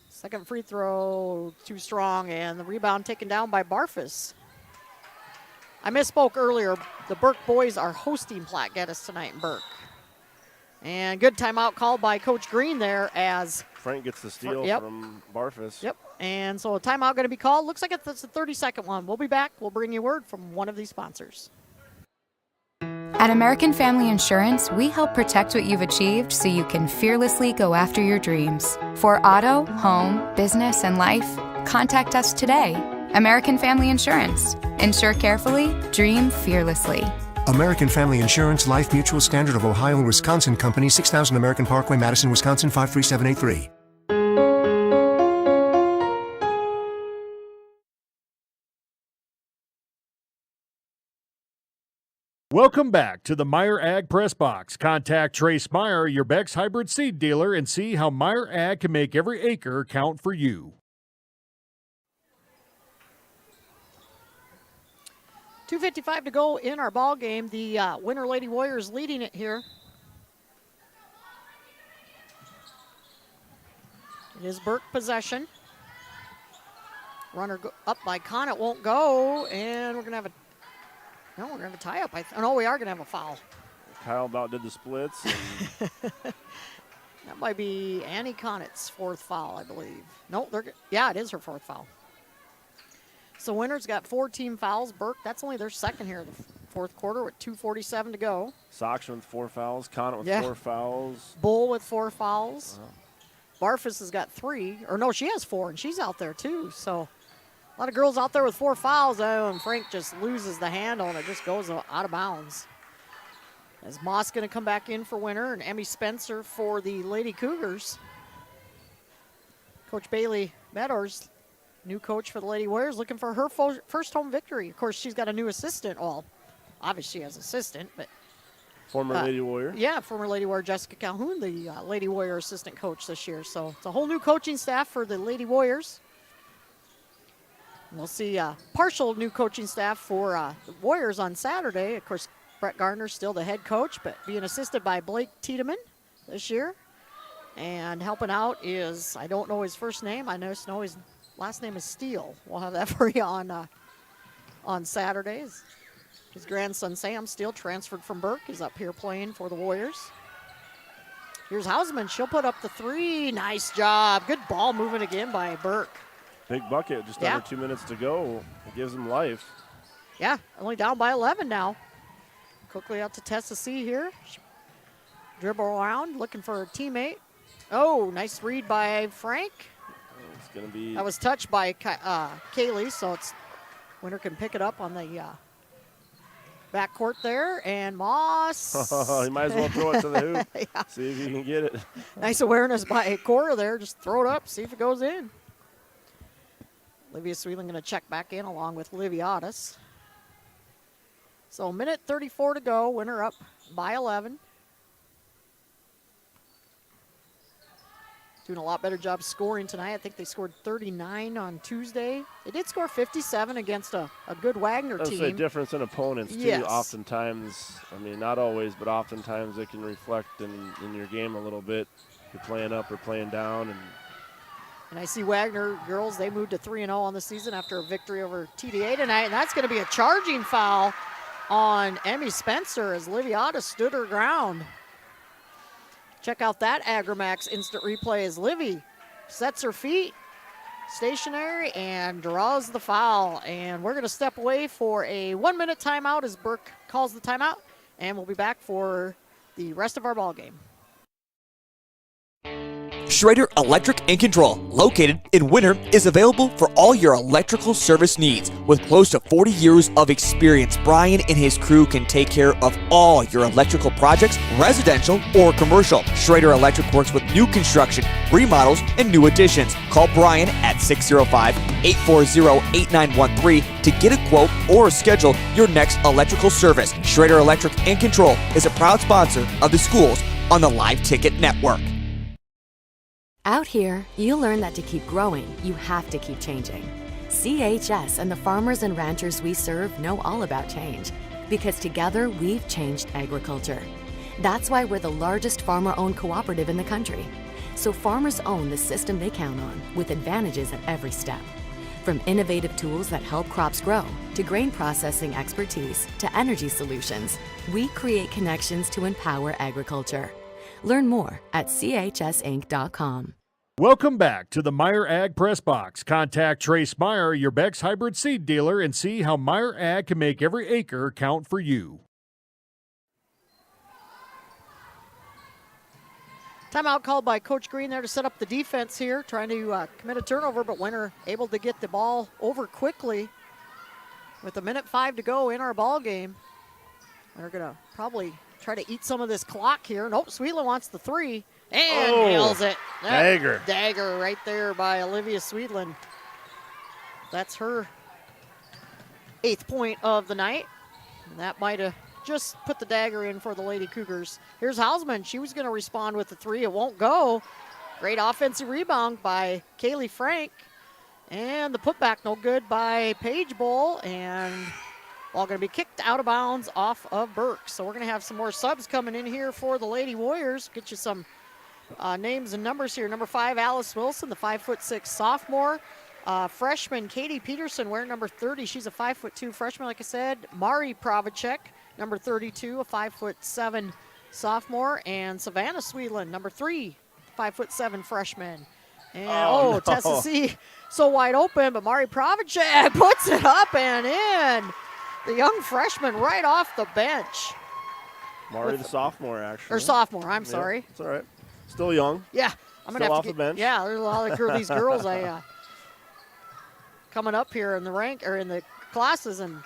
Second free throw, too strong, and the rebound taken down by Barfus. I misspoke earlier. The Burke boys are hosting Platte Geddes tonight in Burke. And good timeout called by Coach Green there as Frank gets the steal from Barfus. Yep. And so a timeout going to be called. Looks like it's a 30-second one. We'll be back. We'll bring you word from one of these sponsors. At American Family Insurance, we help protect what you've achieved so you can fearlessly go after your dreams. For auto, home, business, and life, contact us today. American Family Insurance. Insure carefully, dream fearlessly. American Family Insurance, Life Mutual, Standard of Ohio and Wisconsin Company, 6000 American Parkway, Madison, Wisconsin, 53783. Welcome back to the Meyer Ag Press Box. Contact Trace Meyer, your Beck's hybrid seed dealer, and see how Meyer Ag can make every acre count for you. 2:55 to go in our ball game. The Winter Lady Warriors leading it here. It is Burke possession. Runner up by Conant won't go, and we're gonna have a tie up. No, we are gonna have a foul. Kyle about did the splits. And that might be Annie Conant's fourth foul, I believe. No, yeah, it is her fourth foul. So Winter's got 4 team fouls. Burke, that's only their second here in the fourth quarter with 2:47 to go. Soxman with 4 fouls. Conant with 4 fouls. Bull with 4 fouls. Barfus has got 3. Or no, she has 4, and she's out there too. So a lot of girls out there with 4 fouls, and Frank just loses the handle, and it just goes out of bounds. As Moss going to come back in for Winter, and Emmy Spencer for the Lady Cougars. Coach Bailey Meadows, new coach for the Lady Warriors, looking for her first home victory. Of course, she's got a new assistant. Well, obviously she has an assistant, but former Lady Warrior. Yeah, former Lady Warrior Jessica Calhoun, the Lady Warrior assistant coach this year. So it's a whole new coaching staff for the Lady Warriors. And we'll see partial new coaching staff for the Warriors on Saturday. Of course, Brett Gardner's still the head coach, but being assisted by Blake Tiedemann this year. And helping out is, I don't know his first name. I just know his last name is Steele. We'll have that for you on Saturdays. His grandson Sam Steele transferred from Burke. He's up here playing for the Warriors. Here's Hausman. She'll put up the 3. Nice job. Good ball movement again by Burke. Big bucket, just under 2 minutes to go. It gives them life. Yeah, only down by 11 now. Quickly out to Tessa C here. Dribble around, looking for a teammate. Oh, nice read by Frank. It's going to be. That was touched by Kaylee, so it's Winter can pick it up on the backcourt there. And Moss. You might as well throw it to the hoop. See if you can get it. Nice awareness by Cora there. Just throw it up, see if it goes in. Olivia Sweeling going to check back in along with Livia Otis. So minute 34 to go. Winter up by 11. Doing a lot better job scoring tonight. I think they scored 39 on Tuesday. They did score 57 against a good Wagner team. That's a difference in opponents, too. Yes. Oftentimes, I mean, not always, but oftentimes it can reflect in your game a little bit. You're playing up or playing down. And I see Wagner girls, they moved to 3-0 on the season after a victory over TDA tonight. And that's going to be a charging foul on Emmy Spencer as Livia stood her ground. Check out that Agramax instant replay as Livy sets her feet, stationary, and draws the foul. And we're going to step away for a 1-minute timeout as Burke calls the timeout. And we'll be back for the rest of our ball game. Schrader Electric and Control, located in Winter, is available for all your electrical service needs. With close to 40 years of experience, Brian and his crew can take care of all your electrical projects, residential or commercial. Schrader Electric works with new construction, remodels, and new additions. Call Brian at 605-840-8913 to get a quote or schedule your next electrical service. Schrader Electric and Control is a proud sponsor of the schools on the Live Ticket Network. Out here, you learn that to keep growing, you have to keep changing. CHS and the farmers and ranchers we serve know all about change, because together we've changed agriculture. That's why we're the largest farmer-owned cooperative in the country. So farmers own the system they count on, with advantages at every step. From innovative tools that help crops grow, to grain processing expertise, to energy solutions, we create connections to empower agriculture. Learn more at chsinc.com. Welcome back to the Meyer Ag Press Box. Contact Trace Meyer, your Beck's hybrid seed dealer, and see how Meyer Ag can make every acre count for you. Timeout called by Coach Green there to set up the defense here, trying to commit a turnover, but Winter able to get the ball over quickly with 1:05 to go in our ball game. We're going to probably try to eat some of this clock here. Nope, Sweetland wants the three. And nails it. Dagger. Dagger right there by Olivia Sweetland. That's her 8th point of the night. And that might have just put the dagger in for the Lady Cougars. Here's Hausman. She was going to respond with the three. It won't go. Great offensive rebound by Kaylee Frank. And the putback no good by Paige Bull. And ball going to be kicked out of bounds off of Burke. So we're going to have some more subs coming in here for the Lady Warriors. Get you some names and numbers here. Number 5, Alice Wilson, the 5'6" sophomore. Freshman Katie Peterson wearing number 30. She's a 5'2" freshman, like I said. Mari Pravacek, number 32, a 5'7" sophomore. And Savannah Sweetland, number 3, 5'7" freshman. And Tessa C. so wide open, but Mari Pravacek puts it up and in. The young freshman right off the bench. Mari the sophomore, actually. Or sophomore, I'm sorry. It's all right. Still young. Yeah, I'm gonna Still have off to the bench. Yeah, there's a lot of these girls coming up here in the rank or in the classes and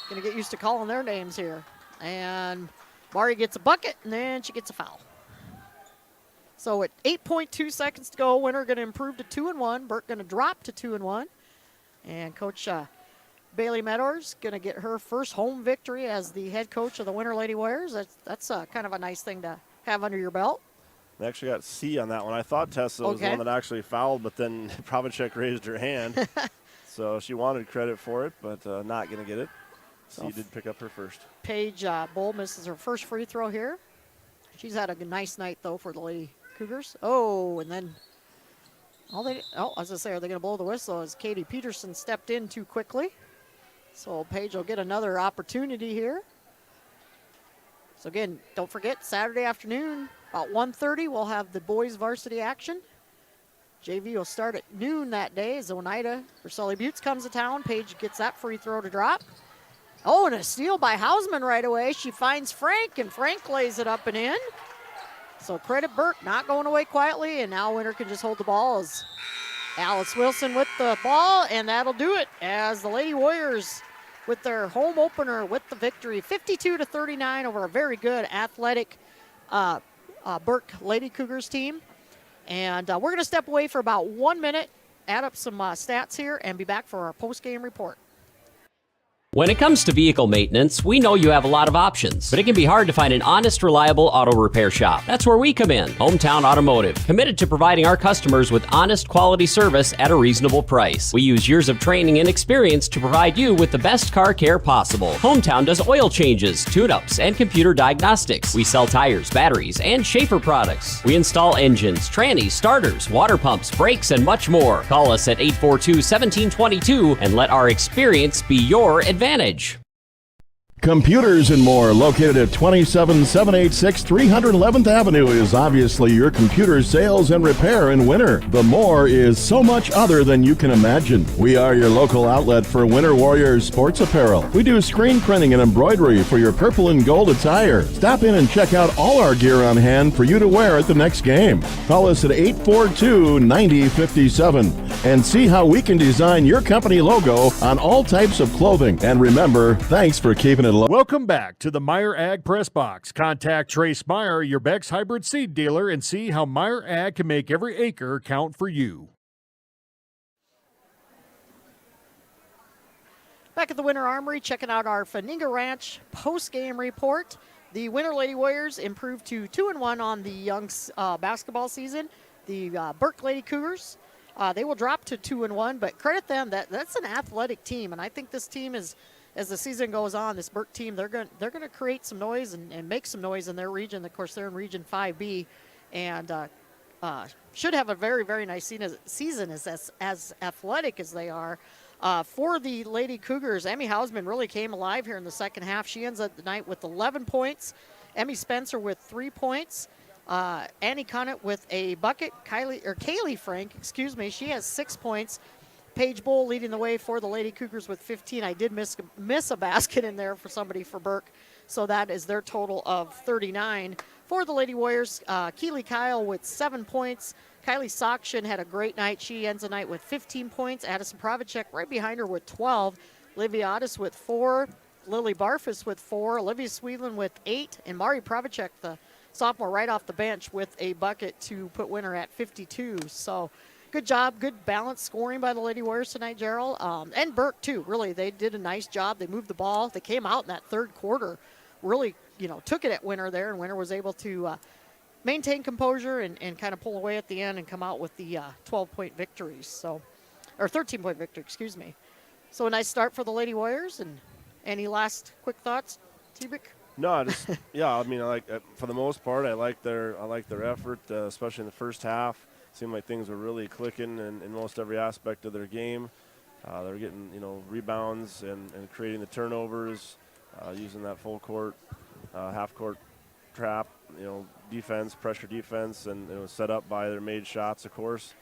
gonna get used to calling their names here. And Mari gets a bucket and then she gets a foul. So at 8.2 seconds to go, Winter gonna improve to 2-1. Burke gonna drop to 2-1. And Coach Bailey Meadors gonna get her first home victory as the head coach of the Winter Lady Warriors. That's kind of a nice thing to have under your belt. They actually got C on that one. I thought Tessa was the one that actually fouled, but then Pravacek raised her hand. So she wanted credit for it, but not going to get it. C did pick up her first. Paige Bull misses her first free throw here. She's had a nice night, though, for the Lady Cougars. Oh, and then, I was going to say, are they going to blow the whistle as Katie Peterson stepped in too quickly? So Paige will get another opportunity here. So again, don't forget, Saturday afternoon, about 1:30, we'll have the boys varsity action. JV will start at noon that day as Oneida or Sully Buttes comes to town. Paige gets that free throw to drop. Oh, and a steal by Hausman right away. She finds Frank, and Frank lays it up and in. So credit Burke, not going away quietly, and now Winter can just hold the ball as Alice Wilson with the ball, and that'll do it as the Lady Warriors with their home opener with the victory, 52-39 over a very good athletic Burke Lady Cougars team. And we're going to step away for about 1 minute, add up some stats here, and be back for our post-game report. When it comes to vehicle maintenance, we know you have a lot of options, but it can be hard to find an honest, reliable auto repair shop. That's where we come in, Hometown Automotive, committed to providing our customers with honest, quality service at a reasonable price. We use years of training and experience to provide you with the best car care possible. Hometown does oil changes, tune-ups, and computer diagnostics. We sell tires, batteries, and Schaefer products. We install engines, trannies, starters, water pumps, brakes, and much more. Call us at 842-1722 and let our experience be your advantage. Computers and More, located at 27786 311th Avenue, is obviously your computer sales and repair in winter. The More is so much other than you can imagine. We are your local outlet for Winter Warriors sports apparel. We do screen printing and embroidery for your purple and gold attire. Stop in and check out all our gear on hand for you to wear at the next game. Call us at 842-9057 and see how we can design your company logo on all types of clothing. And remember, thanks for keeping it low. Welcome back to the Meyer Ag Press Box. Contact Trace Meyer, your Beck's hybrid seed dealer, and see how Meyer Ag can make every acre count for you. Back at the Winter Armory, checking out our Faninga Ranch post-game report. The Winter Lady Warriors improved to 2-1 on the young basketball season. The Burke Lady Cougars, they will drop to 2-1, but credit them, that's an athletic team, and I think this team is, as the season goes on, this Burke team, they're going to create some noise and make some noise in their region. Of course, they're in Region 5B, and should have a very, very nice season as athletic as they are. For the Lady Cougars, Emmy Hausman really came alive here in the second half. She ends up the night with 11 points. Emmy Spencer with 3 points. Annie Conant with a bucket. Kaylee Frank, she has 6 points. Paige Bowl leading the way for the Lady Cougars with 15. I did miss a basket in there for somebody for Burke, so that is their total of 39. For the Lady Warriors, Keely Kyle with 7 points. Kylie Sokshin had a great night. She ends the night with 15 points. Addison Pravacek right behind her with 12. Livia Otis with 4. Lily Barfus with 4. Olivia Sweetland with 8. And Mari Pravacek, the sophomore, right off the bench with a bucket to put Winter at 52. So good job, good balanced scoring by the Lady Warriors tonight, Gerald. And Burke, too. Really, they did a nice job. They moved the ball. They came out in that third quarter, really, took it at Winter there, and Winter was able to maintain composure and kind of pull away at the end and come out with the 12-point victories. So, or 13-point victory, excuse me. So a nice start for the Lady Warriors. And any last quick thoughts, T-Bick? No, just I mean, for the most part, I like their effort, especially in the first half. Seemed like things were really clicking in most every aspect of their game. They're getting rebounds and creating the turnovers, using that full court, half court trap, defense, pressure defense, and it was set up by their made shots, of course.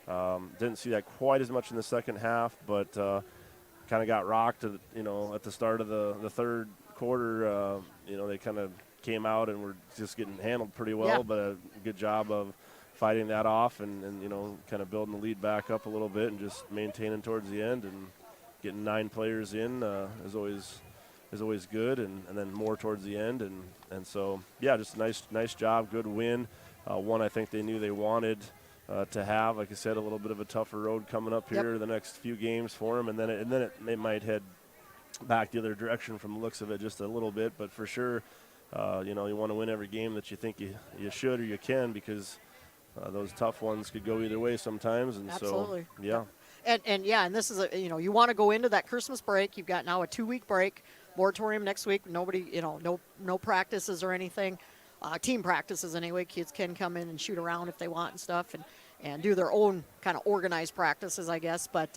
Didn't see that quite as much in the second half, but kind of got rocked at the start of the third quarter. They kind of came out and were just getting handled pretty well, Yeah. but a good job of fighting that off and kind of building the lead back up a little bit and just maintaining towards the end, and getting 9 players in is always good, and then more towards the end, and so just nice job, good win. One I think they knew they wanted to have. Like I said, a little bit of a tougher road coming up here the next few games for them, and then it might head back the other direction from the looks of it just a little bit, but for sure, you want to win every game that you think you should or you can, because those tough ones could go either way sometimes, and Absolutely. so yeah. And this is you want to go into that Christmas break. You've got now a 2-week break, moratorium next week. Nobody, no practices or anything, team practices anyway. Kids can come in and shoot around if they want and stuff, and do their own kind of organized practices, I guess. But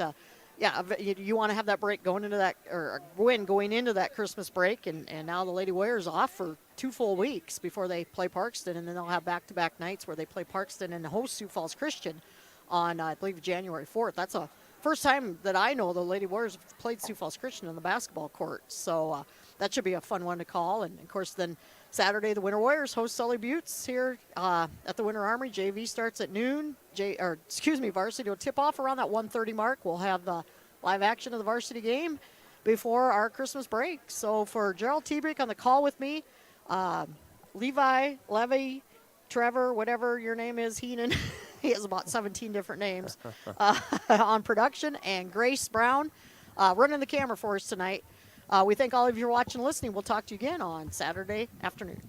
you want to have that break going into that, or win going into that Christmas break, and now the Lady Warriors off for 2 full weeks before they play Parkston, and then they'll have back-to-back nights where they play Parkston and host Sioux Falls Christian on, I believe, January 4th. That's a first time that I know the Lady Warriors have played Sioux Falls Christian on the basketball court. So that should be a fun one to call. And, of course, then Saturday the Winter Warriors host Sully Buttes here at the Winter Armory. JV starts at noon. Varsity will tip off around that 1:30 mark. We'll have the live action of the varsity game before our Christmas break. So for Gerald T-Brick on the call with me, Levi, Levy, Trevor, whatever your name is, Heenan. He has about 17 different names on production, and Grace Brown running the camera for us tonight. We thank all of you for watching and listening. We'll talk to you again on Saturday afternoon.